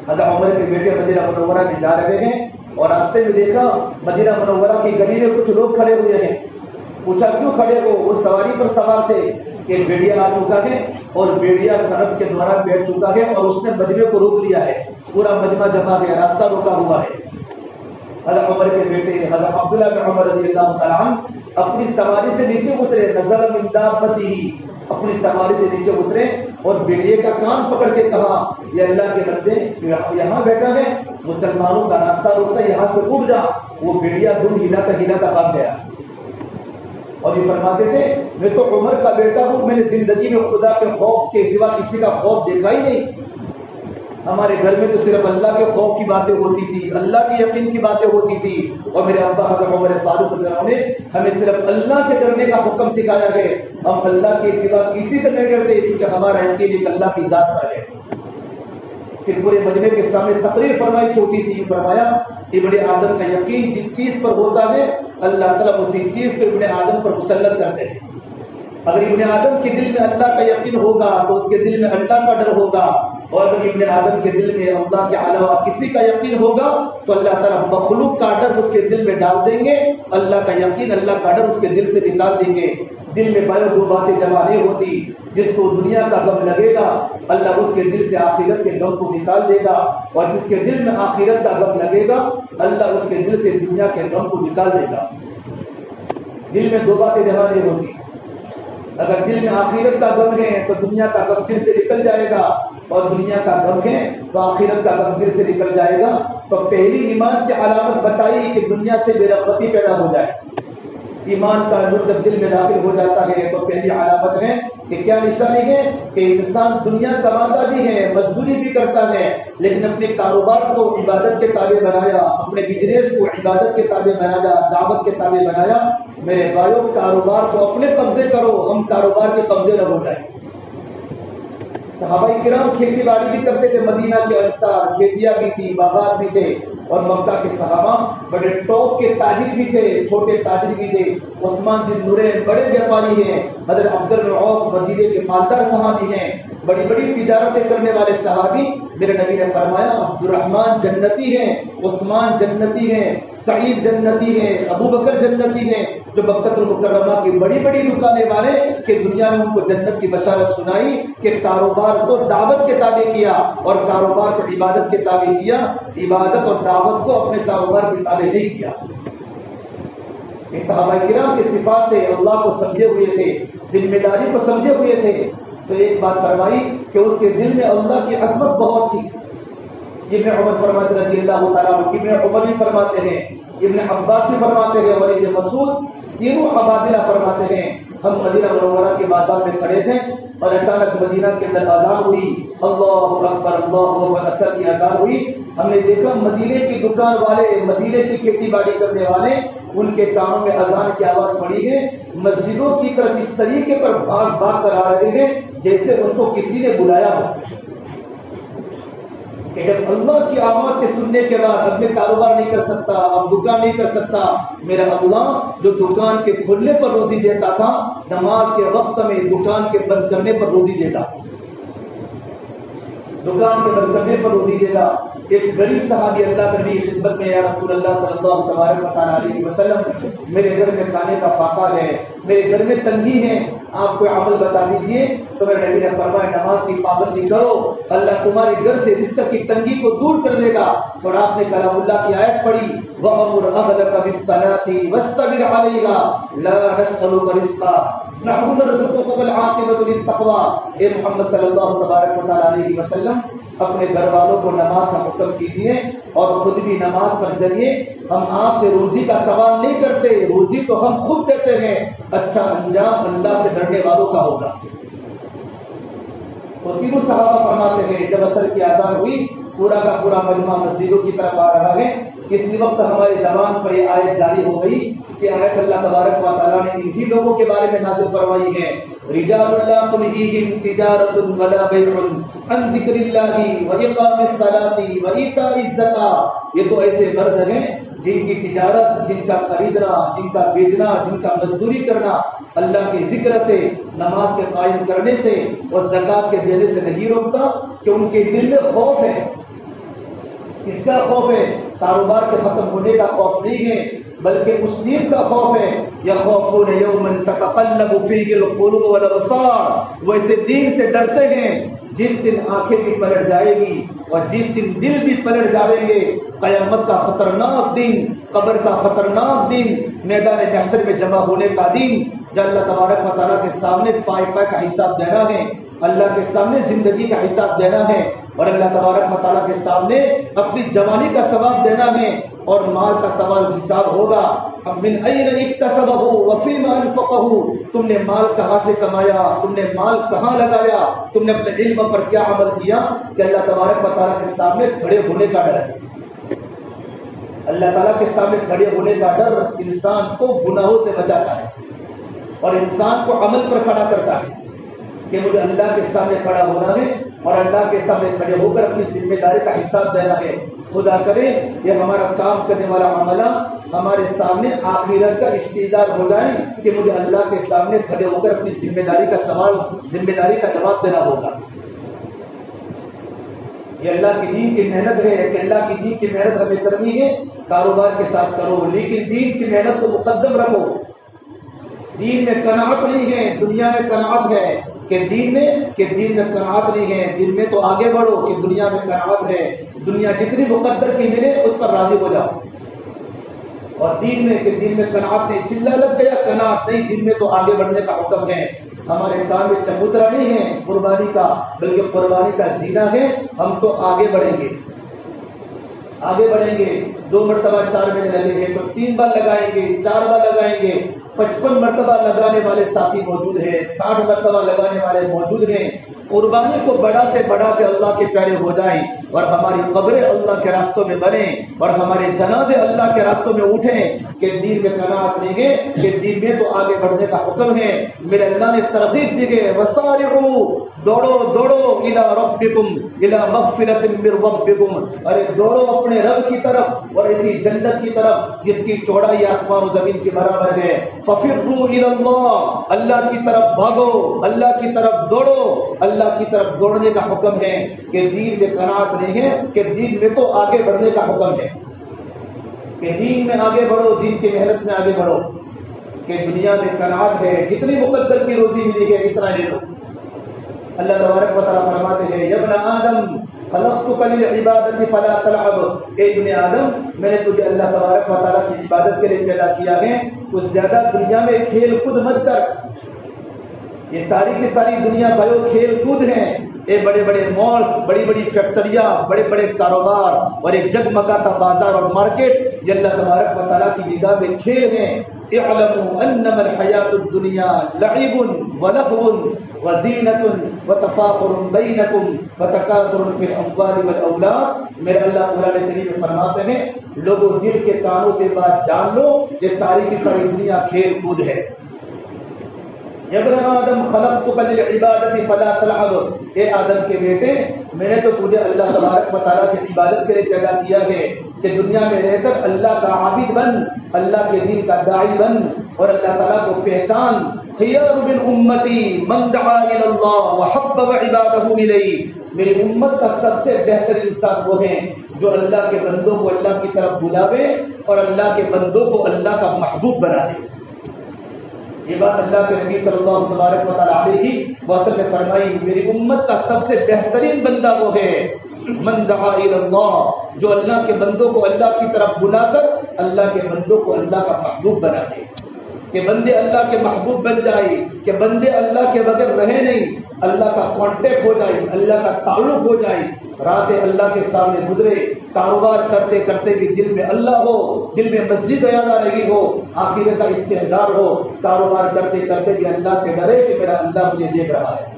حضرت عمر کے بیٹے مدینہ منورہ میں جا رہے ہیں اور راستے میں دیکھا مدینہ منورہ کی گلی میں کچھ لوگ کھڑے ہوئے ہیں. پوچھا کیوں کھڑے ہو؟ وہ سواری پر سوار تھے کہ بیڑیا آ چکا ہے اور بیڑیا سڑک کے دوران بیٹھ چکا ہے اور اس نے مجمع کو روک لیا ہے. پورا مجمع جمع ہے، راستہ روکا ہوا ہے. حضرت عمر کے بیٹے حضرت عبداللہ بن عمر رضی اللہ تعالیٰ عنہ اپنی سواری سے نیچے اترے، نزل من دابتہ، اپنی سواری سے نیچے اترے اور بیڑیے کا کان پکڑ کے کہا یہ اللہ کے بندے یہاں بیٹھا ہے، مسلمانوں کا راستہ روکتا ہے، یہاں سے اٹھ جا. وہ بیڑیا دم ہلاتا ہلاتا بھاگ گیا. اور یہ فرماتے تھے میں تو عمر کا بیٹا ہوں، میں نے زندگی میں خدا کے خوف کے سوا کسی کا خوف دیکھا ہی نہیں. ہمارے گھر میں تو صرف اللہ کے خوف کی باتیں ہوتی تھی، اللہ کے یقین کی باتیں ہوتی تھی. اور میرے ابا حضرت عمر فاروق نے ہمیں صرف اللہ سے ڈرنے کا حکم سکھایا ہے. ہم اللہ کے سوا کسی سے نہیں ڈرتے کیونکہ ہمارا یقین ایک اللہ کی ذات پر ہے. پھر پورے مجمع کے سامنے تقریر فرمائی چھوٹی سی، فرمایا ابن آدم کا یقین جس چیز پر ہوتا ہے اللہ تعالیٰ اسی چیز کو ابن آدم پر مسلط کرتے ہیں. اگر ابن آدم کے دل میں اللہ کا یقین ہوگا تو اس کے دل میں اللہ کا ڈر ہوگا، اور اگر ابن آدم کے دل میں اللہ کے علاوہ کسی کا یقین ہوگا تو اللہ تعالیٰ مخلوق کا ڈر اس کے دل میں ڈال دیں گے، اللہ کا یقین اللہ کا ڈر اس کے دل سے نکال دیں گے. دل میں بایا دو باتیں جمع نہیں ہوتی. جس کو دنیا کا غم لگے گا اللہ اس کے دل سے آخرت کے غم کو نکال دے گا، اور جس کے دل میں آخرت کا غم لگے گا اللہ اس کے دل سے دنیا کے غم کو نکال دے گا. دل میں دو باتیں جمع نہیں ہوتی. اگر دل میں آخرت کا غم ہے تو دنیا کا غم دل سے نکل جائے گا، اور دنیا کا غم ہے تو آخرت کا غم دل سے نکل جائے گا. تو پہلی ایمان کی علامت بتائی کہ دنیا سے بے رغبتی پیدا ہو جائے. ایمان کا نور جب دل میں داخل ہو جاتا ہے تو پہلی علامت ہے کہ کیا نشانی ہے کہ انسان دنیا کماتا بھی ہے، مزدوری بھی کرتا ہے، لیکن اپنے کاروبار کو عبادت کے تابع بنایا، اپنے بزنس کو عبادت کے تابع بنایا، دعوت کے تابع بنایا. میرے بھائیوں کاروبار کو اپنے قبضے کرو، ہم کاروبار کے قبضے نہ ہو جائیں. صحابہ کرام کھیتی باڑی بھی کرتے تھے، مدینہ کے انصار کھیتیاں بھی تھی، باغات بھی تھے، اور مکہ کے صحابہ بڑے ٹاپ کے تاجر بھی تھے، چھوٹے تاجر بھی تھے. عثمان ذی النورین بڑے ویاپاری ہیں، حضرت عبد الرؤف مدینے کے مالدار صحابی ہیں، بڑی بڑی تجارتیں کرنے والے صحابی. میرے نبی نے فرمایا عبد الرحمن جنتی ہیں، عثمان جنتی ہیں، سعید جنتی ہیں، ابو بکر جنتی ہیں. جو مکہ المکرمہ کی بڑی بڑی دکانیں والے کہ دنیا میں ان کو جنت کی بشارت سنائی کہ کاروبار کو دعوت کے تابع کیا اور کاروبار کو عبادت کے تابع کیا، عبادت اور دعوت کو اپنے کاروبار کے تابع نہیں کیا. یہ صحابہ کرام کی صفات تھے، اللہ کو سمجھے ہوئے تھے، ذمہ داری کو سمجھے ہوئے تھے. تو ایک بات فرمائی کہ اس کے دل میں اللہ کی عظمت بہت تھی. ابن عمر فرماتے رضی اللہ تعالیٰ عنہ، ابن عمر بھی فرماتے ہیں، ابن عباس بھی فرماتے ہیں، اور ابن مسعود تینوں عبادلہ فرماتے ہیں. ہم مدینہ منورہ کے بازار میں کھڑے تھے اور اچانک مدینہ کے اندر اذان ہوئی، اللہ اکبر اللہ اکبر، اثر کی اذان ہوئی. ہم نے دیکھا مدینے کی دکان والے، مدینے کی کھیتی باڑی کرنے والے، ان کے کانوں میں اذان کی آواز پڑی ہے، مسجدوں کی طرف اس طریقے پر بھاگ بھاگ کر آ رہے ہیں جیسے ان کو کسی نے بلایا ہو. کہ جب اللہ کی آواز کے سننے کے بعد اب میں کاروبار نہیں کر سکتا، اب دکان نہیں کر سکتا، میرا اللہ جو دکان کے کھلنے پر روزی دیتا تھا نماز کے وقت میں دکان کے بند کرنے پر روزی دیتا، دکان کے بند کرنے پر روزی دیتا. ایک غریب صحابی اللہ کے نبی خدمت میں، یا رسول اللہ صلی اللہ تبارک علیہ وسلم، میرے گھر میں کھانے کا فاقہ ہے، میرے گھر میں تنگی ہے، آپ کوئی عمل بتا دیجئے. تو میرے نبی نے فرمایا نماز کی پابندی کرو، اللہ تمہارے گھر سے رزق کی تنگی کو دور کر دے گا. اور آپ نے کلام اللہ کی آیت پڑھی، وَأَمُرْ أَهْلَكَ بِالصَّلَاةِ وَاسْتَبِرْ عَلَيْهَا لَا نَسْأَلُكَ رِزْقًا نحن نرزقك والعاقبۃ للتقوى. اے محمد صلی اللہ تبارک علیہ وسلم اپنے گھر والوں کو نماز کا حکم کیجیے اور خود بھی نماز پر چلیے. ہم آپ سے روزی کا سوال نہیں کرتے، روزی تو ہم خود دیتے ہیں، اچھا انجام اللہ سے ڈرنے والوں کا ہوگا. تو تینوں صحابہ فرماتے ہیں جب عصر کی اذان ہوئی پورا کا پورا مجمع مسجدوں کی طرف آ رہا ہے. کسی وقت ہماری زبان پر یہ آیت جاری ہو گئی کہ آیت اللہ تبارک و تعالیٰ نے انہی لوگوں کے بارے میں نازل فرمائی ہے، رجال لا تلہیہم تجارۃ ولا بیع عن ذکر اللہ واقام الصلاۃ وایتاء الزکاۃ. یہ تو ایسے مرد ہیں جن کی تجارت، جن کا خریدنا، جن کا بیچنا، جن کا مزدوری کرنا اللہ کے ذکر سے، نماز کے قائم کرنے سے اور زکوٰۃ کے دینے سے نہیں روکتا، کہ ان کے دل میں خوف ہے. اس کا خوف ہے، کاروبار کے ختم ہونے کا خوف نہیں ہے، بلکہ اس دین کا خوف ہے. یخافون یوما تتقلب فیہ القلوب والابصار. وہ ایسے دین سے ڈرتے ہیں جس دن آنکھیں بھی پلٹ جائے گی اور جس دن دل بھی پلٹ جائیں گے. قیامت کا خطرناک دن، قبر کا خطرناک دن، میدان محشر میں جمع ہونے کا دن، جب اللہ تبارک و تعالیٰ کے سامنے پائے پائے کا حساب دینا ہے، اللہ کے سامنے زندگی کا حساب دینا ہے، اور اللہ تبارک و تعالیٰ کے سامنے اپنی جوانی کا ثواب دینا ہے، اور مال کا سوال حساب ہوگا. من این اکتسبہ وفیما انفقہ. تم نے مال کہاں سے کمایا، تم نے مال کہاں لگایا، تم نے اپنے علم پر کیا عمل کیا، کہ اللہ تبارک و تعالیٰ کے سامنے کھڑے ہونے کا ڈر ہے. اللہ تعالیٰ کے سامنے کھڑے ہونے کا ڈر انسان کو گناہوں سے بچاتا ہے اور انسان کو عمل پر کھڑا کرتا ہے کہ مجھے اللہ کے سامنے کھڑا ہونا ہے اور اللہ کے سامنے کھڑے ہو کر اپنی ذمہ داری کا حساب دینا ہے. خدا کرے یہ ہمارا کام کرنے والا عملہ ہمارے سامنے آخرت کا استعداد ہو جائے کہ مجھے اللہ کے سامنے کھڑے ہو کر اپنی ذمہ داری کا سوال، ذمہ داری کا جواب دینا ہوگا. یہ اللہ کی دین کی محنت ہے کہ اللہ کی دین کی محنت ہمیں کرنی ہے. کاروبار کے ساتھ کرو لیکن دین کی محنت کو مقدم رکھو. دین میں قناعت نہیں ہے، دنیا میں قناعت ہے کہ دین میں قناعت نہیں ہے، دین میں تو آگے بڑھو کہ دنیا میں قناعت ہے، دنیا جتنی مقدر کی ملے اس پر راضی ہو جاؤ، اور دین میں قناعت نہیں، چلا لگ گیا قناعت نہیں، دین میں تو آگے بڑھنے کا حکم ہے۔ ہمارے کام میں چبوترا نہیں ہے قربانی کا، بلکہ قربانی کا زینہ ہے، ہم تو آگے بڑھیں گے، 2 مرتبہ 4 مہینے لگیں گے تو 3 بار لگائیں گے، 4 بار لگائیں گے، 55 مرتبہ لگانے والے ساتھی موجود ہیں، 60 مرتبہ لگانے والے موجود ہیں۔ قربانی کو بڑھاتے بڑھاتے اللہ کے پیارے ہو جائیں اور ہماری قبریں اللہ کے راستوں میں بنیں اور ہمارے جنازے اللہ کے راستوں میں اٹھیں کہ دین میں قناعت نہیں ہے، کہ دین میں تو آگے بڑھنے کا حکم ہے۔ میرے اللہ نے ترغیب دی ہے، وسارعوا، دوڑو الی ربکم، الی مغفرۃ من ربکم، ارے دوڑو اپنے رب کی طرف اور ایسی جنت کی طرف جس کی چوڑائی آسمان و زمین کے برابر ہے۔ ففروا الی اللہ، اللہ کی طرف بھاگو، اللہ کی طرف دوڑو، اللہ کی طرف دوڑنے کا حکم ہے کہ دین میں قناعت نہیں ہے، کہ دین میں تو آگے بڑھنے کا حکم ہے کہ دین میں آگے بڑھو، دین کی محنت میں آگے بڑھو، کہ دنیا میں قناعت ہے، جتنی مقدر کی روزی ملی ہے اتنا لے لو۔ اللہ تبارک و تعالیٰ فرماتے ہیں، یا ابن آدم خلقتک للعبادۃ فلا تلعب، اے ابن آدم میں نے تجھے اللہ تبارک و تعالیٰ کی عبادت کے لیے پیدا کیا ہے، کچھ زیادہ دنیا میں کھیل کود مت کر۔ یہ ساری کی ساری دنیا بھائیو کھیل کود ہیں، یہ بڑے بڑے مالز، بڑی بڑی فیکٹریاں، بڑے بڑے کاروبار اور ایک جگمگاتا بازار اور مارکیٹ، یہ اللہ تبارک و تعالیٰ کی نگاہ میں کھیل ہیں۔ اعلموا انما الحیات الدنیا لعب ولهو وزینۃ وتفاخر بینکم وتکاثر فی الاموال والاولاد۔ میرے اللہ قرآن کریم میں فرماتے ہیں، لوگوں دل کے کانوں سے بات جان لو، یہ ساری کی ساری دنیا کھیل کود ہے۔ یا ابن آدم خلقتک للعبادۃ فلا تلعب، اے آدم کے بیٹے میں نے تو تجھے اللہ تبارک و تعالیٰ کی عبادت کے لیے پیدا کیا ہے کہ دنیا میں رہ کر اللہ کا عابد بن، اللہ کے دین کا داعی بن اور اللہ تعالیٰ کو پہچان۔ خیار من امتی من دعا الی اللہ وحبب عبادہ الیہ، میری امت کا سب سے بہتر انسان وہ ہیں جو اللہ کے بندوں کو اللہ کی طرف بلاوے اور اللہ کے بندوں کو اللہ کا محبوب بنا دے۔ یہ بات اللہ کے نبی صلی اللہ تبارک و تعالیٰ علیہ وسلم نے فرمائی، میری امت کا سب سے بہترین بندہ وہ ہے من دعا الی اللہ، جو اللہ کے بندوں کو اللہ کی طرف بلا کر اللہ کے بندوں کو اللہ کا محبوب بنا دے، کہ بندے اللہ کے محبوب بن جائے، کہ بندے اللہ کے بغیر رہے نہیں، اللہ کا کانٹیکٹ ہو جائے، اللہ کا تعلق ہو جائے، راتیں اللہ کے سامنے گزرے، کاروبار کرتے کرتے بھی دل میں اللہ ہو، دل میں مسجد یاد آ رہی ہو، آخرت کا استحضار ہو، کاروبار کرتے کرتے بھی اللہ سے ڈرے کہ میرا اللہ مجھے دیکھ رہا ہے۔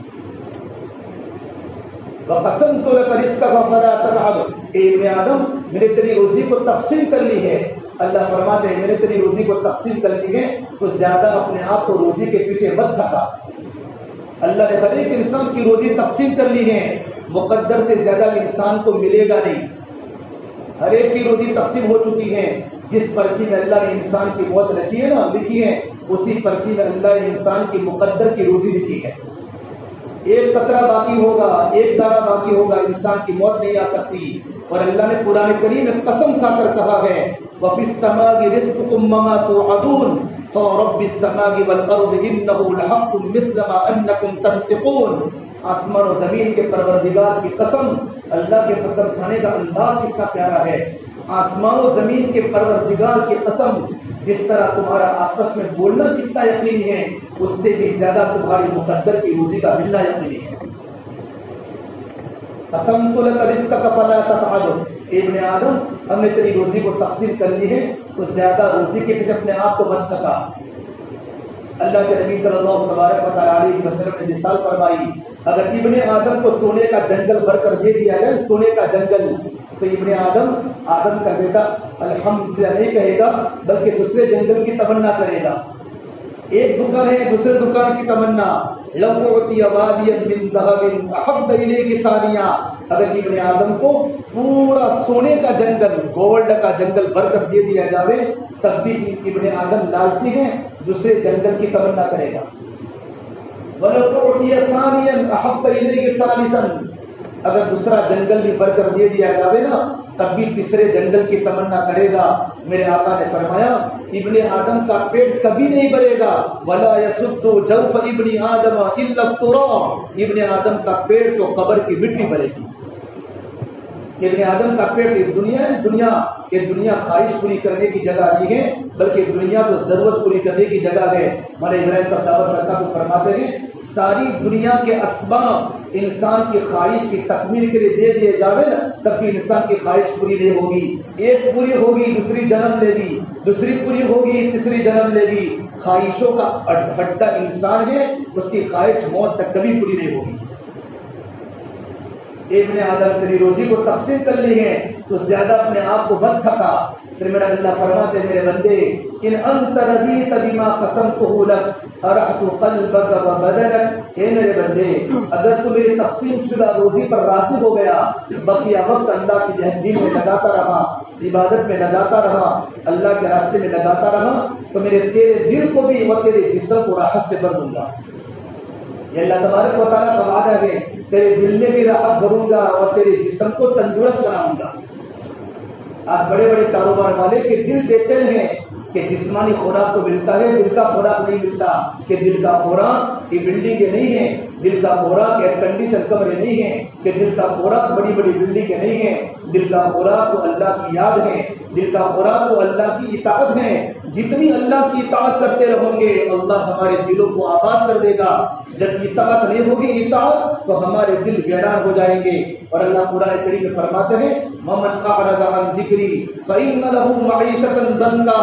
وَقَسَمْتُ لَكَ رِزْقَكَ فَلَا تَلْعَبْ، اے ابن آدم میں نے تیری روزی کو تقسیم کر لی ہے، اللہ فرماتے ہیں میں نے تیری روزی کو تقسیم کر لی ہے تو زیادہ اپنے آپ کو روزی کے پیچھے مت تھکا۔ اللہ نے ہر ایک انسان کی روزی تقسیم کر لی ہے، مقدر سے زیادہ انسان کو ملے گا نہیں، ہر ایک کی روزی تقسیم ہو چکی ہے۔ جس پرچی میں اللہ نے انسان کی موت لکھی ہے نا، لکھی ہے، اسی پرچی میں اللہ نے انسان کی مقدر کی روزی لکھی ہے۔ ایک قطرہ باقی ہوگا، ایک دانہ باقی ہوگا، انسان کی موت نہیں آ سکتی۔ اور اللہ نے قرآن کریم میں قسم کھا کر کہا ہے، وَفِي السَّمَاءِ رِزْقُكُم وَمَا تُوعَدُونَ فَوَرَبِّ السَّمَاءِ وَالْأَرْضِ إِنَّهُ لَحَقٌّ مِثْلَ مَا أَنَّكُمْ تَنطِقُونَ۔ آسمان و زمین کے پروردگار کی قسم، اللہ کے قسم کھانے کا انداز کتنا پیارا ہے۔ آسمان و زمین کے پروردگار کی قسم، جس طرح تمہارا آپس میں بولنا کتنا یقینی ہے، اس سے بھی زیادہ تمہاری مقدر کی روزی کا ملنا یقینی ہے۔ قسمت لک رزقک فلا تتعب، اے ابن آدم ہم نے تیری روزی کو تقسیم کر لی ہے تو زیادہ روزی کے پیچھے اپنے آپ کو بن سکا۔ اللہ کے نبی صلی اللہ تبارک و تعالیٰ علیہ وسلم نے مثال فرمائی، اگر ابن آدم کو سونے کا جنگل بھر کر دے دیا جائے، سونے کا جنگل، تو ابن آدم کا بیٹا الحمدللہ نہیں کہے گا بلکہ دوسرے جنگل کی تمنا کرے گا۔ ایک دکان ہے، دوسرے دکان کی تمنا، لو اعطی وادیا من ذهب احب الیہ ثانیہ، اگر ابن آدم کو پورا سونے کا جنگل، گولڈ کا جنگل بھر کر دے دیا جاوے تب بھی ابن آدم لالچی ہے، دوسرے جنگل کی تمنا کرے گا۔ ولو اعطی ثانیا احب الیہ ثالثا، اگر دوسرا جنگل بھی بھر کر دے دیا جاوے نا تب بھی تیسرے جنگل کی تمنا کرے گا۔ میرے آقا نے فرمایا ابن آدم کا پیٹ کبھی نہیں بھرے گا، ولا یسد جوف ابن آدم الا التراب، ابن آدم کا پیٹ تو قبر کی مٹی بھرے گی۔ ابن آدم کا پیٹ ایک دنیا ہے، دنیا خواہش پوری کرنے کی جگہ نہیں ہے، بلکہ دنیا تو ضرورت پوری کرنے کی جگہ ہے۔ مولانا ابراہیم صاحب دعوت کرتا تو فرماتے ہیں ساری دنیا کے اسباب انسان کی خواہش کی تکمیل کے لیے دے دیے جاوے نا تب بھی انسان کی خواہش پوری نہیں ہوگی۔ ایک پوری ہوگی دوسری جنم لے گی، دوسری پوری ہوگی تیسری جنم لے گی۔ خواہشوں کا ہڈا انسان ہے، اس کی خواہش موت تک کبھی پوری نہیں ہوگی۔ ابن آدم تیری روزی کو تقسیم کر لی ہے تو زیادہ اپنے آپ کو مت تھکا۔ پھر میرا اللہ فرماتے میرے بندے ان انت رضیت بما قسمته لك ارحت قلبك وبدنك، اے میرے بندے اگر تو میری تقسیم شدہ روزی پر راضی ہو گیا، بقیہ وقت اللہ کی جہنم میں لگاتا رہا، عبادت میں لگاتا رہا، اللہ کے راستے میں لگاتا رہا، تو میرے تیرے دل کو بھی اور تیرے جسم کو راحت سے بھر دوں گا۔ یہ اللہ تبارک و تعالیٰ کا وعدہ ہے، تیرے دل میں بھی راحت بھروں گا اور تیرے جسم کو تندرست بناؤں گا۔ آج بڑے بڑے کاروبار والے کے دل بے چین ہیں کہ جسمانی خوراک تو ملتا ہے، دل کا خوراک نہیں ملتا، کہ دل کا خوراک یہ بلڈنگیں نہیں ہیں، دل کا خوراک ایئر کنڈیشن کمرے نہیں ہیں، کہ دل کا خوراک بڑی بڑی بلڈنگیں نہیں ہیں، دل کا خوراک تو اللہ کی یاد ہے، دل کا خوراک تو اللہ کی اطاعت ہے۔ جتنی اللہ کی اطاعت کرتے رہوں گے اللہ ہمارے دلوں کو آباد کر دے گا۔ جب اطاعت نہیں ہوگی اطاعت تو ہمارے دل ویران ہو جائیں گے۔ اور اللہ قرآن کریم میں فرماتے ہیں وَمَنْ أَعْرَضَ عَنْ ذِكْرِي فَإِنَّ لَهُ مَعِيشَةً ضَنْكًا،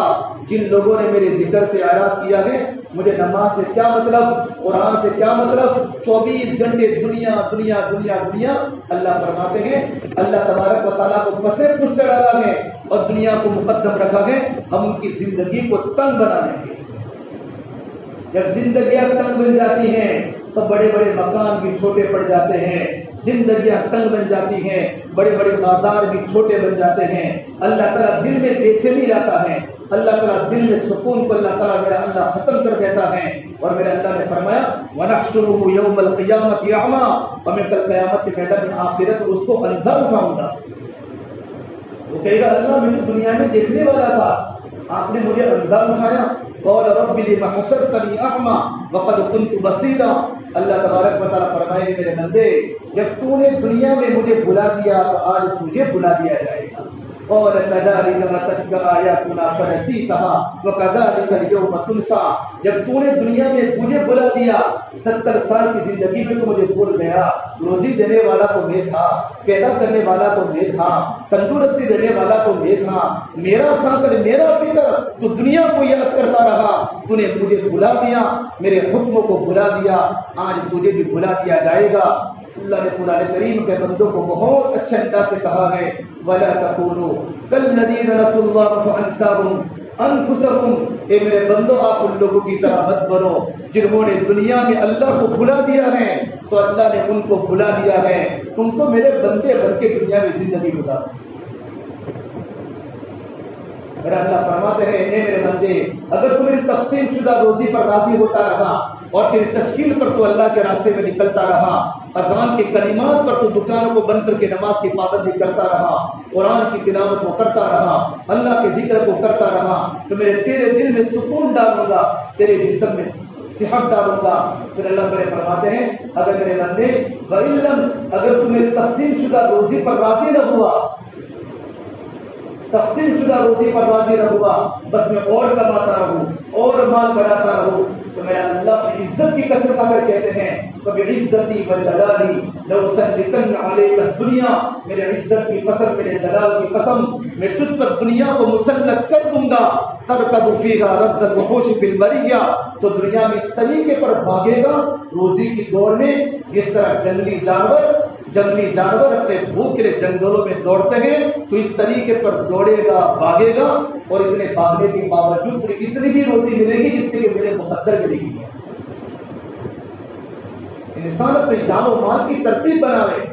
جن لوگوں نے میرے ذکر سے اعراض کیا ہے، مجھے نماز سے کیا مطلب، قرآن سے کیا مطلب، 24 گھنٹے دنیا دنیا دنیا دنیا، اللہ فرماتے ہیں اللہ تبارک و تعالیٰ کو پسے پشت ڈالا ہے اور دنیا کو مقدم رکھا ہے، ہم ان کی زندگی کو تنگ بنا دیں گے۔ جب زندگیاں تنگ بن جاتی ہیں تو بڑے بڑے مکان بھی چھوٹے پڑ جاتے ہیں، زندگیاں تنگ بن جاتی ہیں، بڑے بڑے بازار بھی چھوٹے بن جاتے ہیں۔ اللہ تعالیٰ دل میں بے چینی لاتا ہے، اللہ تعالیٰ دل میں سکون کو اللہ تعالیٰ میرا اللہ ختم کر دیتا ہے۔ اور میرے اللہ نے فرمایا وَنَحْشُرُهُ يَوْمَ الْقِيَامَةِ أَعْمَىٰ، اور میں کل قیامت کے میدان میں آخرت اس کو اندھا اٹھاؤں گا۔ وہ کہے گا اللہ میں تو دنیا میں دیکھنے والا تھا، آپ نے مجھے اندھا اٹھایا۔ قال رب لم حشرتني اعمى وقد كنت بصيرا، اللہ تبارک و تعالیٰ فرمائے میرے بندے جب تو نے دنیا میں مجھے بلا دیا تو آج تجھے بلا دیا جائے گا۔ قال كذلك أتتك آياتنا فنسيتها وكذلك اليوم تنسى، جب تو نے دنیا میں مجھے بلا دیا 70 سال کی زندگی میں تو مجھے بھول گیا، روزی دینے والا تو میں تھا، پیدا کرنے والا تو میں تھا، تندرستی دینے والا تو میں تھا، میرا کھا کر میرا پی کر تو دنیا کو یاد کرتا رہا، تو نے مجھے بلا دیا، میرے حکموں کو بلا دیا، آج تجھے بھی بلا دیا جائے گا۔ اللہ نے قرآن کریم کے بندوں کو بہت اچھے انداز سے کہا ہے وَلَا تَكُونُوا كَالَّذِينَ نَسُوا اللَّهَ فَأَنسَاهُمْ أَنفُسَهُمْ، اے میرے بندو آپ ان لوگوں کی طرح مت بنو جنہوں نے دنیا میں اللہ کو بھلا دیا ہے تو اللہ نے ان کو بھلا دیا ہے، تم تو میرے بندے بن کے دنیا میں زندگی گزارو۔ میرا اللہ فرماتے ہیں اے میرے بندے اگر تم میری تقسیم شدہ روزی پر راضی ہوتا رہا اور تیری تشکیل پر تو اللہ کے راستے میں نکلتا رہا، اذان کے کلمات پر تو دکانوں کو بند کر کے نماز کی پابندی کرتا رہا، قرآن کی تلاوت کو کرتا رہا، اللہ کے ذکر کو کرتا رہا، تو میرے تیرے دل میں سکون ڈالوں گا، تیرے جسم میں صحت ڈالوں گا۔ پھر اللہ میرے فرماتے ہیں اگر میرے بندے وَإِلَّمْ، اگر تم میری تقسیم شدہ روزی پر راضی نہ ہوا، تقسیم شدہ روزی پر راضی نہ ہوا، بس میں اور کماتا رہوں اور مال بناتا رہوں، تو میرا اللہ اپنی عزت کی قسم کھا کر کہتے ہیں فَبِعِزَّتِي وَجَلَالِي لَأُسَلِّطَنَّ عَلَيْكَ الدُّنْيَا، میرے عزت کی قسم، میرے جلال کی قسم، میں تجھ پر دنیا کو مسلط کر دوں گا۔ تَرْكَضُ فِيهَا رَدَّ الْوُحُوشِ فِي الْبَرِيَّةِ، تو دنیا میں اس طریقے پر بھاگے گا روزی کی دوڑ میں جس طرح جنگلی جانور اپنے بھوک کے لیے جنگلوں میں دوڑتے ہیں، تو اس طریقے پر دوڑے گا، بھاگے گا، اور اتنے بھاگنے کے باوجود اتنی بھی روزی ملے گی جتنی کہ میرے مقدر ملے گی۔ انسان اپنے جان و مال کی ترتیب بنائے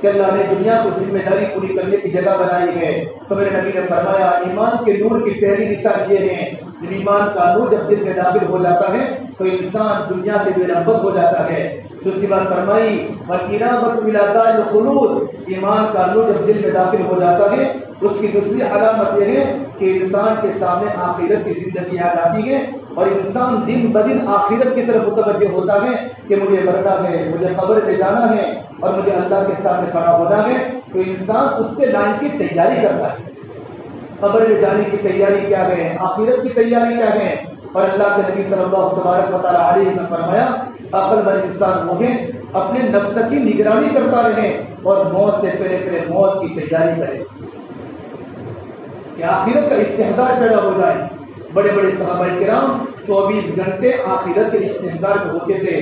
کہ اللہ نے دنیا کو ذمہ داری پوری کرنے کی جگہ بنائی ہے، تو میرے نبی نے فرمایا ایمان کے نور کی پہلی نشان یہ ہے، ایمان کا نور جب دل میں داخل ہو جاتا ہے تو انسان دنیا سے بے رغبت ہو جاتا ہے۔ دوسری بات فرمائی وَقِرَابَةُ إِلَىٰ دَارِ الْخُلُودِ، ایمان کا نور جب دل میں داخل ہو جاتا ہے اس کی دوسری علامت یہ ہے کہ انسان کے سامنے آخرت کی زندگی آ جاتی ہے اور انسان دن بدن آخرت کی طرف متوجہ ہوتا ہے کہ مجھے مرنا ہے، مجھے قبر میں جانا ہے اور مجھے اللہ کے سامنے کھڑا ہونا ہے۔ تو انسان اس کے لائن کی تیاری کرتا ہے، قبر میں جانے کی تیاری کیا ہے، آخرت کی تیاری کیا ہے۔ اور اللہ کے نبی صلی اللہ تبارک و تعالیٰ علیہ وسلم فرمایا عقل مند انسان وہ ہے اپنے نفس کی نگرانی کرتا رہے اور موت سے پہلے پہلے موت کی تیاری کرے کہ آخرت کا استحضار پیدا ہو جائے۔ بڑے بڑے صحابہ کرام 24 گھنٹے آخرت کے استحضار میں ہوتے تھے۔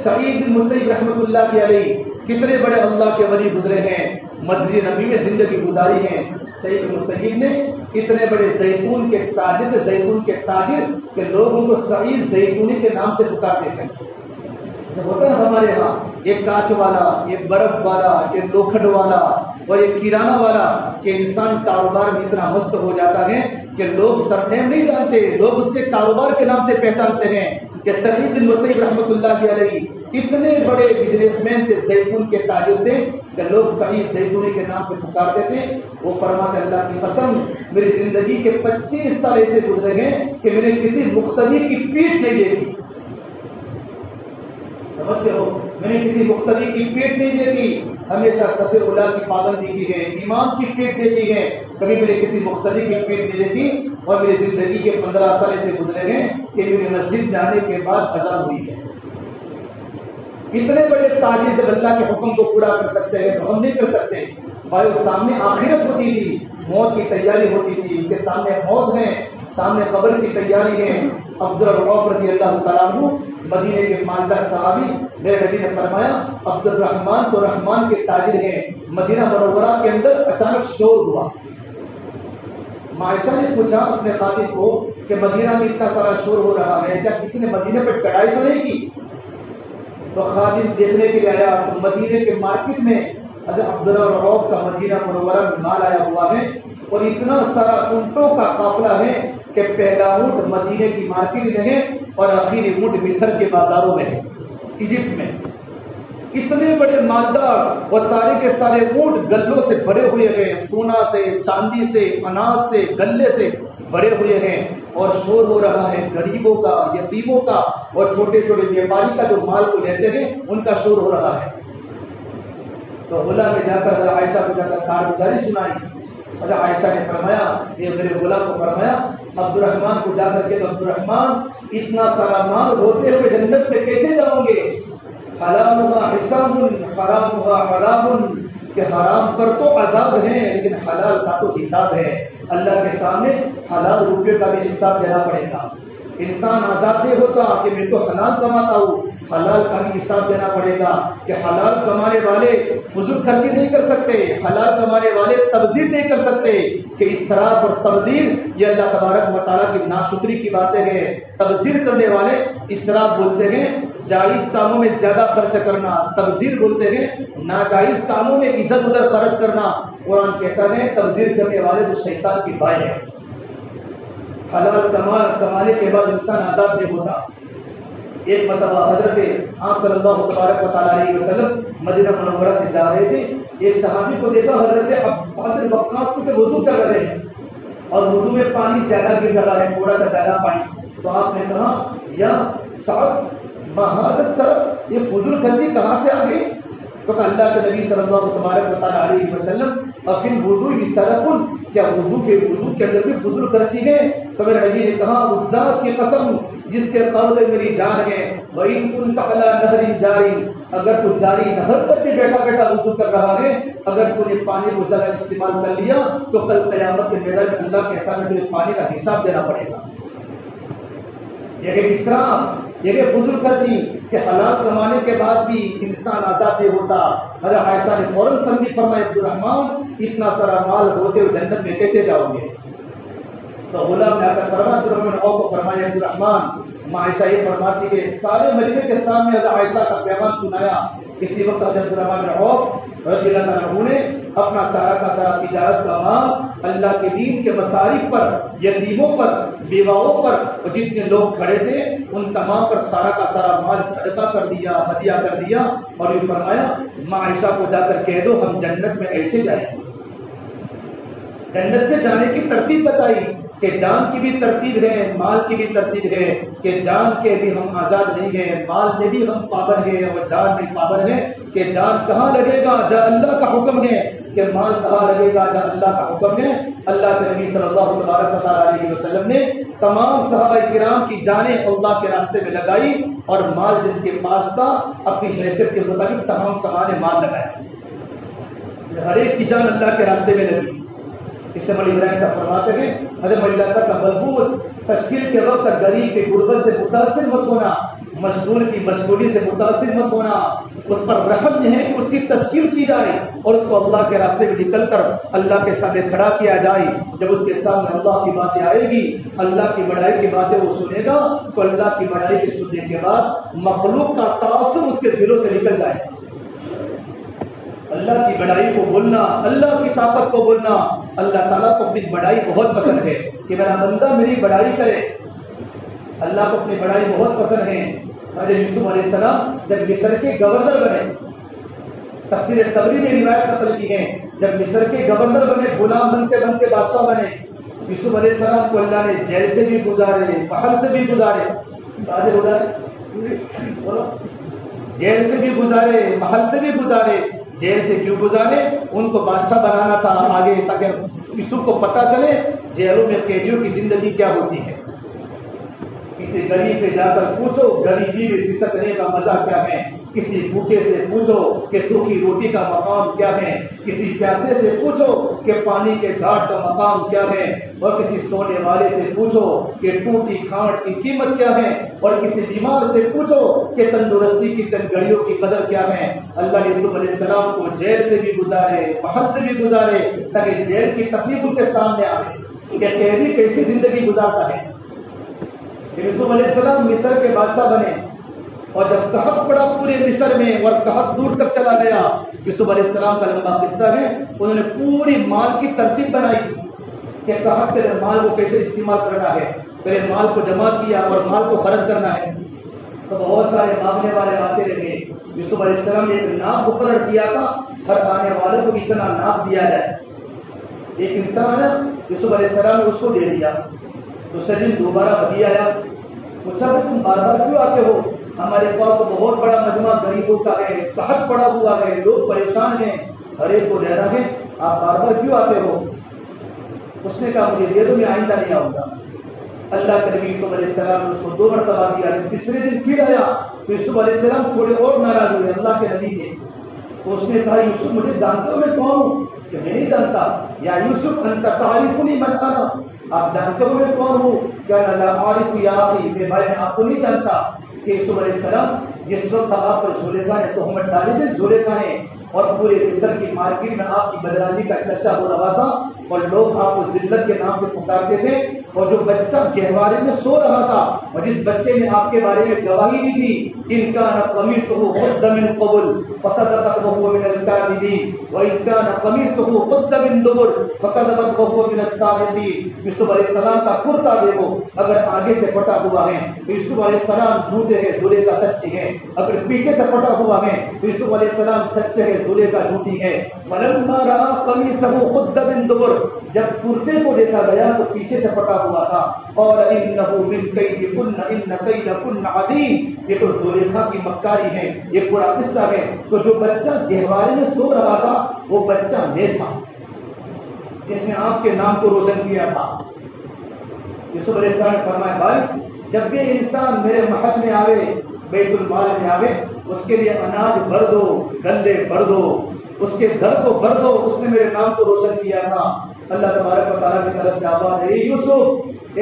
سعید بن مسیب رحمۃ اللہ علیہ کتنے بڑے اللہ کے ولی گزرے ہیں، مسجد نبی میں زندگی گزاری ہے۔ سعید بن مسیب نے اتنے بڑے زیتون کے تاجر کہ لوگ ان کو سعید زیتونی کے نام سے پکارتے تھے۔ جب ہوتا ہے ہمارے ہاں ایک کانچ والا، ایک برف والا، ایک لوکھڑ والا اور ایک کرانہ والا، کہ انسان کاروبار میں اتنا مست ہو جاتا ہے کہ لوگ سرنیم نہیں جانتے، لوگ اس کے کاروبار کے نام سے پہچانتے ہیں کہ سعید بن مسیب رحمۃ اللہ علیہ اتنے بڑے بزنس مین تھے، زیتون کے تاجر تھے کہ لوگ سعید زیتونی کے نام سے پکارتے تھے۔ وہ فرماتے اللہ کی قسم میری زندگی کے 25 سال ایسے گزرے ہیں کہ میں نے کسی مقتدی کی پیٹھ نہیں دیکھی، سمجھتے ہو، میں نے کسی مقتدی کی پیٹھ نہیں دیکھی، ہمیشہ سفر اللہ کی پابندی کی ہے، امام کی پیٹھ دیکھی ہے، کبھی میں نے کسی مقتدی کی پیٹھ نہیں دیکھی۔ اور میری زندگی کے 15 سال ایسے گزرے ہیں کہ میری مسجد جانے کے بعد اذان ہوئی ہے۔ اتنے بڑے تاجر جب اللہ کے حکم کو پورا کر سکتے ہیں تو ہم نہیں کر سکتے۔ بھائی سامنے آخرت ہوتی تھی، موت کی تیاری ہوتی تھی کہ سامنے موت ہے، سامنے قبر کی تیاری ہے۔ عبدالرحمن رضی اللہ تعالیٰ عنہ مدینے کے مالدار صحابی، میرے نبی نے فرمایا عبد الرحمن تو رحمان کے تاجر ہیں۔ مدینہ منورہ کے اندر اچانک شور ہوا۔ عائشہ نے پوچھا اپنے خادم کو کہ مدینہ میں اتنا سارا شور ہو رہا ہے، کیا کسی نے مدینے پر چڑھائی تو نہیں کی؟ تو خادم دیکھنے کے لیے آیا تو مدینے کے مارکیٹ میں حضرت عبدالرحمن کا مدینہ منورہ میں مال آیا ہوا ہے اور اتنا سارا اونٹوں کا قافلہ ہے کہ پہلا اونٹ مدینے کی مارکیٹ میں ہے اور آخری اونٹ مصر کے بازاروں میں ہے، ایجپٹ میں۔ اتنے بڑے مالدار اور سارے کے سارے اونٹ گلوں سے بھرے ہوئے ہیں، سونا سے، چاندی سے، اناج سے، گلے سے بھرے ہوئے ہیں اور شور ہو رہا ہے غریبوں کا، یتیموں کا اور چھوٹے چھوٹے بیپاری کا جو مال کو لیتے ہیں ان کا شور ہو رہا ہے۔ تو غلام میں جا کر حضرت عائشہ کو جا کر کارگزاری سنائی۔ حضرت عائشہ نے فرمایا، یہ میرے غلام کو فرمایا عبد الرحمن کو جا کر کے تو عبد الرحمن اتنا سارا مال ہوتے ہوئے جنت میں کیسے جاؤ گے؟ حلالها حساب حرامها حرام، کہ حرام پر تو عذاب ہے لیکن حلال کا تو حساب ہے۔ اللہ کے سامنے حلال روپے کا بھی حساب دینا پڑے گا۔ انسان آزاد نہیں ہوتا کہ میں تو حلال کماتا ہوں، حلال کا بھی حساب دینا پڑے گا کہ حلال کمانے والے فضول خرچی نہیں کر سکتے، حلال کمانے والے تبذیر نہیں کر سکتے کہ اسراف اور تبذیر یہ اللہ تبارک و تعالیٰ کی ناشکری کی باتیں ہیں۔ تبذیر کرنے والے اسراف بولتے ہیں جائز کاموں میں زیادہ خرچ کرنا، تبذیر بولتے ہیں ناجائز کاموں میں ادھر ادھر خرچ کرنا۔ قرآن کہتا ہے تبذیر کرنے والے تو شیطان کی بائیں ہیں۔ حلال کمانے کے بعد انسان آزاد نہیں ہوتا۔ ایک مرتبہ حضرت آپ صلی اللہ تبارک و تعالیٰ علیہ وسلم مدینہ منورہ سے جا رہے تھے، ایک صحابی کو دیکھا حضرت سعد وقاص کو وضو کر رہے ہیں اور وضو میں پانی زیادہ گر رہا ہے، تھوڑا سا زیادہ پانی۔ تو آپ نے کہا یا سعد مہاد سر یہ فضول خرچی کہاں سے آ گئی؟ تو کہ اللہ کے نبی صلی اللہ تبارک و تعالیٰ علیہ وسلم اور پھر وضو بسترفن، کیا وضو کے اندر بھی فضول خرچی ہے؟ تو میرے نبی نے کہا اس ذات کی قسم جس کے قبضے میری جان ہے، وَإِن كُنتَ عَلَىٰ نَهْرٍ جَارٍ، اگر تو جاری نہر پر بھی بیٹھا بیٹھا وضو کر رہا ہے، اگر تو نے پانی کو زیادہ استعمال کر لیا تو کل قیامت کے میدان میں اللہ کے سامنے تجھے پانی کا حساب دینا پڑے گا۔ یہ اسراف، یہ فضول خرچی کہ حلال کمانے کے بعد بھی انسان آزاد نہیں ہوتا۔ حضرت عائشہ نے فوراً تنبیہ فرمایا عبد الرحمن اتنا سارا مال ہوتے ہوئے جنت میں کیسے جاؤ گے؟ تو غلام نے آ کر فرمایا عبد الرحمن کو فرمایا عبد الرحمن، عائشہ یہ فرماتی کہ سارے مجمع کے سامنے حضرت عائشہ کا پیغام سنایا۔ اسی وقت حضرت عبد الرحمن رضی اللہ عنہ نے اپنا سارا کا سارا تجارت کا مال اللہ کے دین کے مصارف پر، یتیموں پر، بیواؤں پر، اور جتنے لوگ کھڑے تھے ان تمام پر سارا کا سارا مال صدقہ کر دیا، ہدیہ کر دیا، اور یہ فرمایا ماں عائشہ کو جا کر کہہ دو ہم جنت میں ایسے جائیں گے۔ جنت میں جانے کی ترتیب بتائی کہ جان کی بھی ترتیب ہے، مال کی بھی ترتیب ہے، کہ جان کے بھی ہم آزاد نہیں ہیں، مال میں بھی ہم پابند ہیں، اور جان میں پابند ہیں کہ جان کہاں لگے گا جہاں اللہ کا حکم ہے، کہ مال کہاں لگے گا جہاں اللہ کا حکم ہے۔ اللہ کے نبی صلی اللہ تبارک علیہ وسلم نے تمام صحابہ کرام کی جانیں اللہ کے راستے میں لگائی، اور مال جس کے پاس تھا اپنی حیثیت کے مطابق تمام سامان مال لگایا، ہر ایک کی جان اللہ کے راستے میں لگی۔ اس سے مولانا ابراہیم صاحب فرماتے ہیں حضرت مولانا صاحب کا مضبوط تشکیل کے وقت غریب کی غربت سے متاثر مت ہونا، مشغول کی مشغولی سے متاثر مت ہونا، اس پر رحم یہ ہے کہ اس کی تشکیل کی جائے اور اس کو اللہ کے راستے میں نکل کر اللہ کے سامنے کھڑا کیا جائے۔ جب اس کے سامنے اللہ کی باتیں آئے گی، اللہ کی بڑائی کی باتیں وہ سنے گا، تو اللہ کی بڑائی کے سننے کے بعد مخلوق کا تعصب اس کے دلوں سے نکل جائے۔ اللہ کی بڑائی کو بولنا، اللہ کی طاقت کو بولنا، اللہ تعالیٰ کو اپنی بڑائی بہت پسند ہے کہ میرا بندہ میری بڑائی کرے۔ اللہ کو اپنی بڑائی بہت پسند ہے۔ حضرت یوسف علیہ السلام جب مصر کے گورنر بنے، تفسیر طبری نے روایت نقل کی ہے، جب مصر کے گورنر بنے، غلام بنتے بنتے بادشاہ بنے، یوسف علیہ السلام کو اللہ نے جیل سے بھی گزارے، محل سے بھی گزارے، جیل سے بھی گزارے، محل سے بھی گزارے۔ جیل سے کیوں گزارے؟ ان کو بادشاہ بنانا تھا آگے، تاکہ یوسف کو پتہ چلے جیلوں میں قیدیوں کی زندگی کیا ہوتی ہے۔ کسی غریب سے جا کر پوچھو غریبی میں سسکنے کا مزہ کیا ہے، کسی بھوکے سے پوچھو کہ سوکھی روٹی کا مقام کیا ہے، کسی پیاسے سے پوچھو کہ پانی کے گھاٹ کا مقام کیا ہے، اور کسی سونے والے سے پوچھو کہ ٹوٹی کھانٹ کی قیمت کیا ہے، اور کسی بیمار سے پوچھو کہ تندرستی کی چند گھڑیوں کی قدر کیا ہے۔ اللہ نے یوسف علیہ السلام کو جیل سے بھی گزارے، محل سے بھی گزارے، تاکہ جیل کی تکلیف ان کے سامنے آئے کہ قیدی کیسی زندگی گزارتا ہے۔ یوسف علیہ السلام مصر کے بادشاہ بنے، اور جب قحط پڑا پورے مصر میں اور قحط دور تک چلا گیا، یوسف علیہ السلام کا لمبا قصہ ہے، انہوں نے پوری مال کی ترتیب بنائی کہ قحط کے مال کو کیسے استعمال کرنا ہے، پہلے مال کو جمع کیا اور مال کو خرچ کرنا ہے۔ تو بہت سارے مانگنے والے آتے رہے، یوسف علیہ السلام نے ایک ناپ مقرر کیا تھا، ہر آنے والے کو اتنا ناپ دیا جائے۔ ایک انسان ہے، یوسف علیہ السلام نے اس کو دے دیا، دوسرے دن دوبارہ وہی آیا، پوچھا کہ تم بار بار کیوں آتے ہو؟ ہمارے پاس تو بہت بڑا مجمع غریبوں کا ہے، قحط پڑا ہوا ہے، لوگ پریشان ہیں، ہر ایک کو دینا ہے، آپ بار بار کیوں آتے ہو؟ اس نے کہا مجھے دے دو، میں آئندہ نہیں آؤں گا۔ اللہ کے نبی یوسف علیہ السلام نے اس کو 2 مرتبہ دیا، تیسرے دن پھر آیا تو یوسف علیہ السلام تھوڑے اور ناراض ہوئے اللہ کے نبی تھے، تو اس نے کہا یوسف مجھے جانتے ہو میں کون ہوں؟ کہ میں نہیں جانتا۔ یا یوسف انت تعرفنی من انا، آپ جانتے ہو میں کون ہوں؟ کیا لا اعرف یا اخی، میں بھائی میں آپ کو نہیں جانتا۔ کہ یوسف علیہ السلام جس وقت آپ پر زلیخا نے تہمت ڈالی تھی، زلیخا نے، اور پورے مصر کی مارکیٹ میں آپ کی بدنامی کا چرچا ہو رہا تھا، اور لوگ آپ کو ذلت کے نام سے پکارتے تھے، اور جو بچہ گہوارے میں سو رہا تھا اور جس بچے نے آپ کے بارے میں گواہی دی تھی، ان کان قمیصہ قد من قبل فصدقت وهو من الكاذبین وان کان قمیصہ قد من دبر فكذبت وهو من الصادقین۔ یوسف علیہ السلام کا کرتا دیکھو، اگر آگے سے پٹا ہوا ہے تو یوسف علیہ السلام جھوٹے ہیں، زلیخا سچی ہے، اگر پیچھے سے پٹا ہوا ہے تو یوسف علیہ السلام سچے ہیں، زلیخا جھوٹی ہے۔ فلما رأى قمیصہ قد من دبر، جب کرتے کو دیکھا گیا تو پیچھے سے پٹا ہوا تھا، قال انه من کیدکن ان کیدکن عظیم، یہ تو زلیخا کی مکاری ہے، یہ پورا قصہ ہے۔ تو جو بچہ گہوارے میں سو رہا تھا وہ بچہ میں تھا جس نے آپ کے نام کو روشن کیا تھا۔ یوسف علیہ السلام نے فرمایا بھائی جب بھی انسان میرے محل میں آوے، بیت المال میں آوے، اس کے لیے اناج بھر دو، گندے بھر دو، اس کے گھر کو بھر دو، اس نے میرے نام کو روشن کیا تھا۔ اللہ تبارک و تعالیٰ کی طرف سے آواز ہے، اے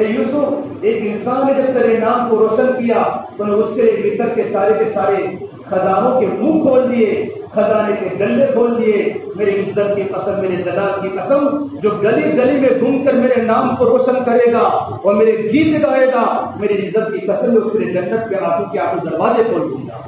یوسف، ایک انسان نے جب تیرے نام کو روشن کیا تو نے اس کے لیے مصر کے سارے خزانوں کے منہ کھول دیے، خزانے کے گلے کھول دیے۔ میری عزت کی قسم، میرے جلال کی قسم، جو گلی گلی میں گھوم کر میرے نام کو روشن کرے گا اور میرے گیت گائے گا، میری عزت کی قسم میں اس کے لیے جنت کے آنکھوں کے دروازے کھول دوں گا۔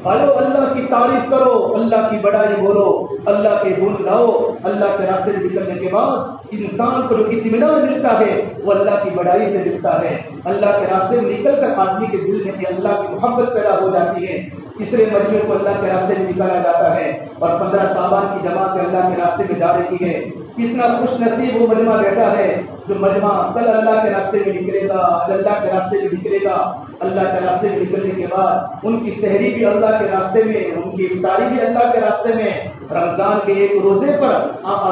آؤ اللہ کی تعریف کرو، اللہ کی بڑائی بولو، اللہ کے گن گاؤ۔ اللہ کے راستے میں نکلنے کے بعد انسان کو جو اطمینان ملتا ہے وہ اللہ کی بڑائی سے ملتا ہے۔ اللہ کے راستے میں نکل کر آدمی کے دل میں اللہ کی محبت پیدا ہو جاتی ہے، تیسرے مجمع کو اللہ کے راستے میں نکالا جاتا ہے اور 15 شعبان کی جماعت اللہ کے راستے میں جا رہی ہے۔ کتنا خوش نصیب وہ مجمع بیٹھا ہے جو مجمع کل اللہ کے راستے میں نکلے گا، اللہ کے راستے میں نکلے گا۔ اللہ کے راستے میں نکلنے کے بعد ان کی سحری بھی اللہ کے راستے میں، ان کی افطاری بھی اللہ کے راستے میں۔ رمضان کے ایک روزے پر،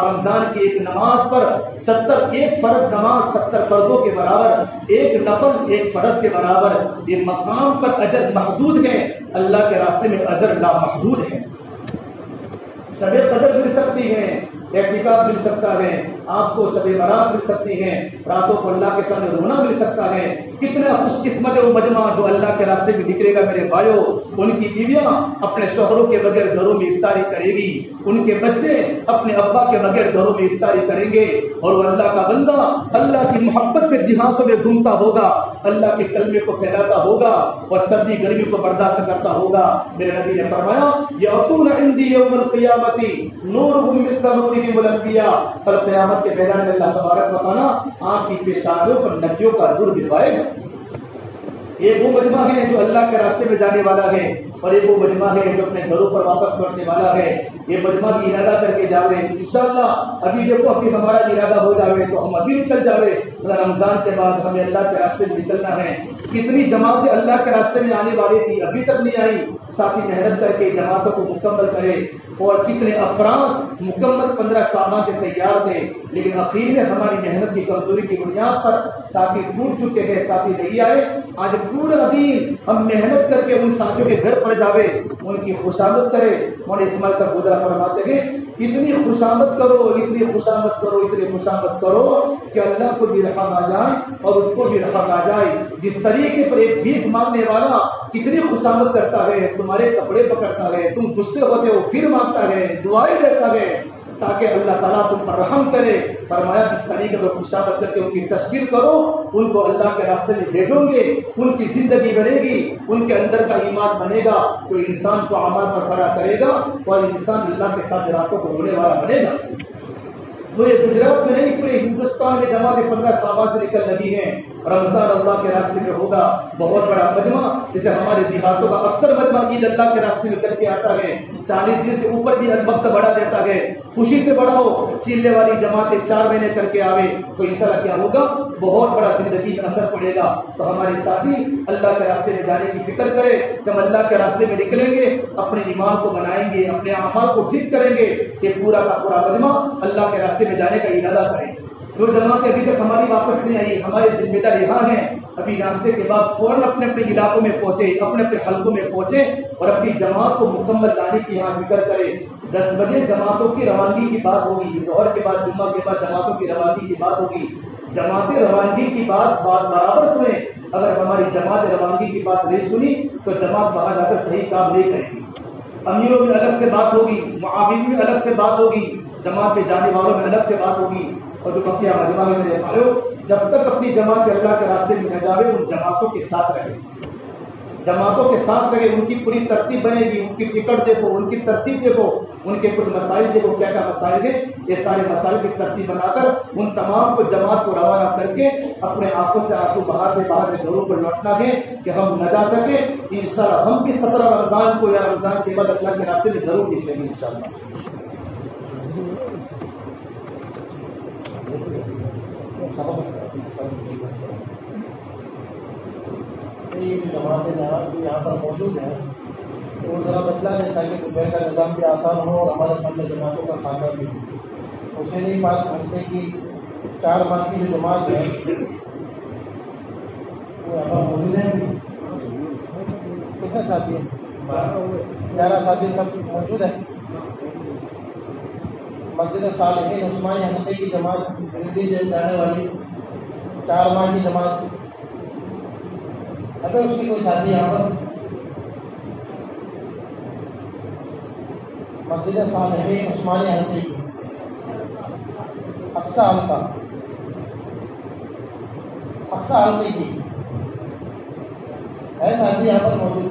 رمضان کی ایک نماز پر 70 ایک فرض نماز 70 فرضوں کے برابر، ایک نفل ایک فرض کے برابر۔ یہ مقام پر اجر محدود ہے، اللہ کے راستے میں اجر لامحدود ہے۔ شب قدر مل سکتی ہے، اعتکاف مل سکتا ہے، آپ کو شب برات مل سکتی ہے، راتوں کو اللہ کے سامنے رونا مل سکتا ہے۔ کتنا خوش قسمت ہے وہ مجمع جو اللہ کے راستے میں نکلے گا میرے بھائیوں۔ ان کی بیویاں اپنے شوہروں کے بغیر گھروں میں افطاری کرے گی، ان کے بچے اپنے ابا کے بغیر گھروں میں افطاری کریں گے، اور وہ اللہ کا بندہ اللہ کی محبت میں دیہاتوں میں گھومتا ہوگا، اللہ کے کلمے کو پھیلاتا ہوگا اور سردی گرمی کو برداشت کرتا ہوگا۔ میرے نبی نے فرمایا یاتون عندی یوم القیامت نورهم مثل نورهم الانبیاء، کل قیامت کے میدان میں اللہ تبارک و تعالیٰ آپ کی پیشانیوں پر نبیوں کا نور دلوائے گا۔ ایک وہ مجمع ہے جو اللہ کے راستے میں جانے والا ہے، اور ایک وہ مجمع ہے جو اپنے گھروں پر واپس لوٹنے والا ہے۔ یہ مجمع بھی ارادہ کر کے جاوے انشاءاللہ۔ ابھی دیکھو ابھی ہمارا ارادہ ہو جاوے تو ہم ابھی نکل جاوے، رمضان کے بعد ہمیں اللہ کے راستے میں نکلنا ہے۔ کتنی جماعتیں اللہ کے راستے میں آنے والی تھی ابھی تک نہیں آئی، ساتھی محنت کر کے جماعتوں کو مکمل کرے۔ اور کتنے افراد مکمل 15 شعبان سے تیار تھے، لیکن اخیر میں ہماری محنت کی کمزوری کی بنیاد پر ساتھی ٹوٹ چکے ہیں، ساتھی نہیں آئے۔ آج پورا دن ہم محنت کر کے ان ساتھیوں کے گھر پر جاوے، ان کی خوشامد کرے۔ مولانا اسماعیل صاحب گودرا فرماتے ہیں اتنی خوشامد کرو، اتنی خوشامد کرو، اتنی خوشامد کرو کہ اللہ کو بھی رحم آ جائے اور اس کو بھی رحم آ جائے۔ جس طریقے پر ایک بھیک مانگنے والا کتنی خوشامد کرتا ہے، تمہارے کپڑے پکڑتا ہے، تم غصے ہوتے ہو پھر مانگتا ہے، دعائیں دیتا ہے تاکہ اللہ تعالیٰ تم پر رحم کرے۔ فرمایا اس طریقے پر خوشامد کر کے ان کی تشکیل کرو، ان کو اللہ کے راستے میں بھیجو گے، ان کی زندگی بنے گی، ان کے اندر کا ایمان بنے گا تو انسان کو اعمال پر کھڑا کرے گا اور انسان اللہ کے ساتھ راتوں کو رونے والا بنے گا۔ پورے گجرات میں نہیں پورے ہندوستان میں جماعتیں 15 شعبان سے نکل لگی ہیں۔ رمضان اللہ کے راستے میں ہوگا، بہت بڑا مجمع، جسے ہمارے دیہاتوں کا اکثر مجمع عید اللہ کے راستے میں کر کے آتا ہے، 40 دن سے اوپر بھی وقت بڑھا دیتا ہے۔ خوشی سے بڑھاؤ، چیلے والی جماعتیں 4 مہینے کر کے آوے تو انشاءاللہ کیا ہوگا، بہت بڑا زندگی میں اثر پڑے گا۔ تو ہمارے ساتھی اللہ کے راستے میں جانے کی فکر کرے، جب اللہ کے راستے میں نکلیں گے اپنے ایمان کو بنائیں گے، اپنے اعمال کو ٹھیک کریں گے، کہ پورا کا پورا مجمع اللہ کے راستے میں جانے کا ارادہ کریں۔ جو جماعتیں ابھی تک ہماری واپس نہیں آئی، ہمارے ذمہ دار یہاں ہیں، ابھی ناشتے کے بعد فوراً اپنے اپنے علاقوں میں پہنچے، اپنے اپنے حلقوں میں پہنچے اور اپنی جماعت کو مکمل لانے کی یہاں فکر کرے۔ 10 بجے جماعتوں کی روانگی کی بات ہوگی، ظہر کے بعد جمعہ کے بعد جماعتوں کی روانگی کی بات ہوگی۔ جماعت روانگی کی بات برابر سنیں، اگر ہماری جماعت روانگی کی بات نہیں سنی تو جماعت وہاں جا کر صحیح کام نہیں کرے گی۔ امیروں میں الگ سے بات ہوگی، معاونین میں الگ سے بات ہوگی، جماعت پہ جانے والوں میں الگ سے بات ہوگی۔ اور جو بقیہ مجمع میں میرے بھائیو، جب تک اپنی جماعت اللہ کے راستے میں نہ جاوے ان جماعتوں کے ساتھ رہے، جماعتوں کے ساتھ رہے، ان کی پوری ترتیب بنے گی، ان کی ٹکٹ دیکھو، ان کی ترتیب دیکھو، ان کے کچھ مسائل دیکھو کیا کیا مسائل ہیں، یہ سارے مسائل کی ترتیب بنا کر ان تمام کو جماعت کو روانہ کر کے اپنے آنکھوں سے آنسو بہاتے بہاتے گھروں پر لوٹنا ہے کہ ہم نہ جا سکے۔ انشاءاللہ ہم بھی 17 رمضان کو یا رمضان کے بعد اللہ کے راستے میں ضرور نکلیں گے انشاءاللہ۔ جماعتیں یہاں پر موجود ہیں تو وہ ذرا بتلا دیں تاکہ دوپہر کا نظام بھی آسان ہو اور ہمارے سامنے جماعتوں کا خاکہ بھی ہو۔ حسینی پاک گھنٹے کی 4 ماہ کی جو جماعت ہے وہ یہاں پر موجود ہیں۔ کتنے ساتھی ہیں؟ 11 ساتھی سب موجود ہیں۔ مسجد صالحین عثمانی حنفی کی جماعت دلی جانے والی 4 ماہ کی جماعت، اگر اس کی کوئی ساتھی یہاں پر؟ مسجد صالحین عثمانی حنفی کی اقصی حلقے کی ہے ساتھی یہاں پر موجود؟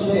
6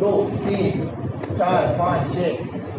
2 3 4 5 6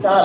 4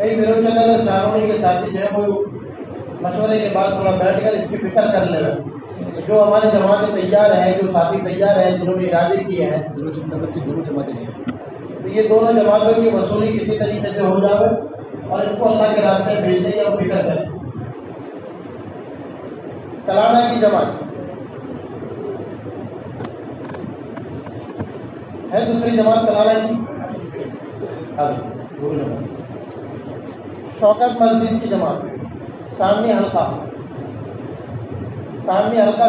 کئی بیروچن نگر چارونی کے ساتھی جو ہے وہ مشورے کے بعد تھوڑا بیٹھ کر اس کی فکر کر لے جو ہماری جماعتیں تیار ہیں، جو ساتھی تیار ہیں، جنہوں نے ارادے کیے ہیں، دونوں جماعتیں نہیں ہیں، تو یہ دونوں جماعتوں کی وصولی کسی طریقے سے ہو جائے اور ان کو اللہ کے راستے میں بھیجنے کی ہم فکر کریں۔ کلانا کی جماعت ہے، دوسری جماعت کلانا کی شوکت مسجد کی جماعت، سامنی حلقہ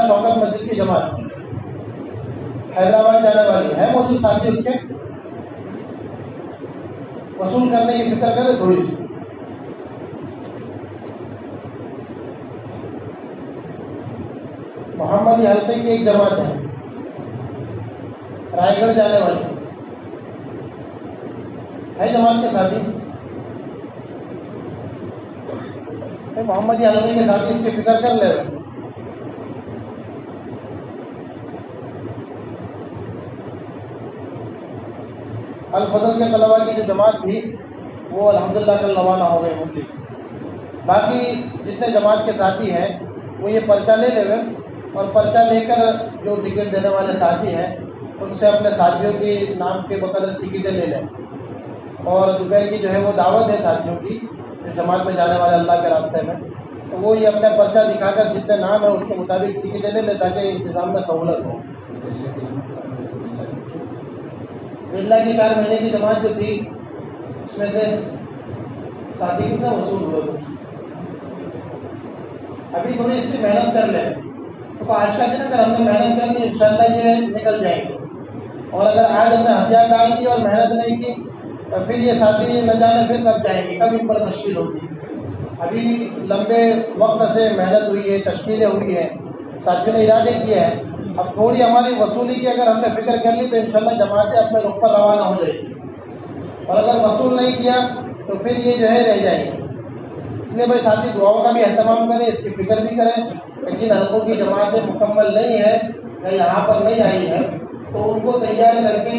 شوکت مسجد کی جماعت حیدرآباد جانے والی ہے، موجود ساتھی اس کے وصول کرنے کی فکر کرے تھوڑی سی۔ محمدی حلقے کی ایک جماعت ہے رائے گڑھ جانے والی ہے، جماعت کے ساتھی محمدی حلقے کے ساتھی اس کی فکر کر لے رہے۔ الفضل کے طلباء کی جو جماعت تھی وہ الحمدللہ کل روانہ ہو گئے ہوں گے۔ باقی جتنے جماعت کے ساتھی ہیں وہ یہ پرچہ لے لے اور پرچہ لے کر جو ٹکٹ دینے والے ساتھی ہیں ان سے اپنے ساتھیوں کے نام کے بقدر ٹکٹیں لے لیں، اور دوپہر کی جو ہے وہ دعوت ہے ساتھیوں کی جو جماعت میں جانے والے اللہ کے راستے میں، تو وہ یہ اپنا پرچہ دکھا کر جتنے نام ہے اس کے مطابق ٹکٹیں لے لیں تاکہ انتظام میں سہولت ہو۔ اللہ کی 4 مہینے کی جماعت جو تھی اس میں سے ساتھی کتنا وصول ہوئے کچھ ابھی تھوڑی اس کی محنت کر لیں، تو آج کا دن اگر ہم نے محنت کر لی انشاءاللہ یہ نکل جائیں گے، اور اگر آج ہم نے ہتھیار ڈال دی اور محنت نہیں کی تو پھر یہ ساتھی نہ جانے پھر کب جائیں گے، کب ان پر تشکیل ہوگی۔ ابھی لمبے وقت سے محنت ہوئی ہے، تشکیلیں ہوئی ہیں، ساتھیوں نے ارادے کیے ہیں، اب تھوڑی ہماری وصولی کی اگر ہم نے فکر کر لی تو انشاءاللہ جماعتیں اپنے رخ پر روانہ ہو جائیں گی، اور اگر وصول نہیں کیا تو پھر یہ جو ہے رہ جائیں گے۔ اس لیے بھائی ساتھی دعاؤں کا بھی اہتمام کریں، اس کی فکر بھی کریں کہ جن حلقوں کی جماعتیں مکمل نہیں ہیں یا یہاں پر نہیں آئی ہیں تو ان کو تیار کر کے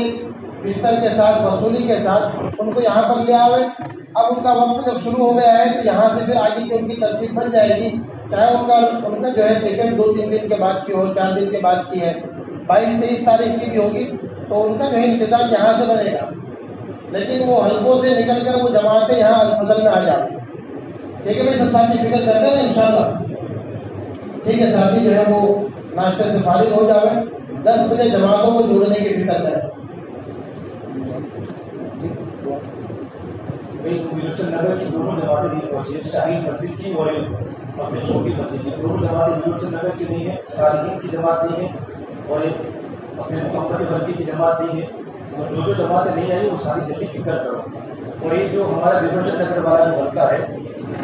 بستر کے ساتھ وصولی کے ساتھ ان کو یہاں پر لے آوے۔ اب ان کا وقت جب شروع ہو گیا ہے تو یہاں سے پھر آگے کی ان کی ترتیب بن جائے گی، چاہے ان کا جو ہے ٹکٹ 2-3 دن کے بعد کی ہو، 4 دن کے بعد کی ہے، 22-23 تاریخ کی بھی ہوگی تو ان کا جو ہے انتظام یہاں سے بنے گا، لیکن وہ حلقوں سے نکل کر وہ جماعتیں یہاں الفضل میں آ جاتی ہیں۔ ٹھیک ہے بھائی، سب ساتھی فکر کرتے ہیں نا انشاءاللہ؟ ٹھیک ہے، ساتھی جو ہے وہ ناشتے سے فارغ ہو جاوے، 10 بجے جماعتوں کو جوڑنے کی فکر کریں۔ نگر کی دونوں جماعتیں نہیں پہنچی ہیں، شاہین مسجد کی اور اپنے چھوٹی مسجد کی دونوں جماعتیں نگر کی نہیں ہیں، صالحین کی جماعت نہیں ہے اور اپنے محمدی حلقے کی جماعت نہیں ہے، اور جو جماعتیں نہیں آئی وہ ساری جلدی فکر کرو۔ اور یہ جو ہمارا نگر والا جو حلقہ ہے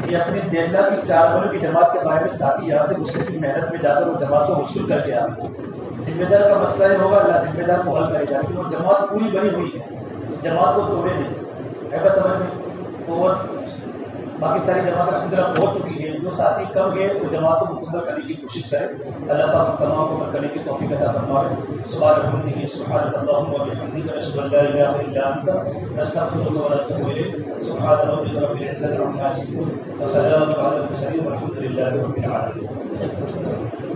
یہ اپنی دیلہ کی 4 ملک کی جماعت کے بارے میں ساتھی یہاں سے مشکل محنت میں جا کر وہ جماعت کو مشکل کر کے آتے ہیں۔ ذمہ دار کا مسئلہ یہ ہوگا، اللہ ذمہ دار کو حل کرے گا، لیکن وہ جماعت پوری بنی ہوئی ہے، جماعت کو توڑے نہیں ہے، بس سمجھ میں۔ اور باقی ساری جماعتیں اپنی طرف پہنچ چکی ہے، جو ساتھی کم گئے وہ جماعت کو مکمل کرنے کی کوشش کرے، اللہ تعالیٰ تمام کو مکمل کرنے کی توفیق عطا فرمائے۔ سبحانک اللہم و بحمدک، نشہد ان لا الہ الا انت، نستغفرک و نتوب الیک۔ سبحان ربک رب العزة عما یصفون، وسلام علی المرسلین، والحمد للہ رب العالمین۔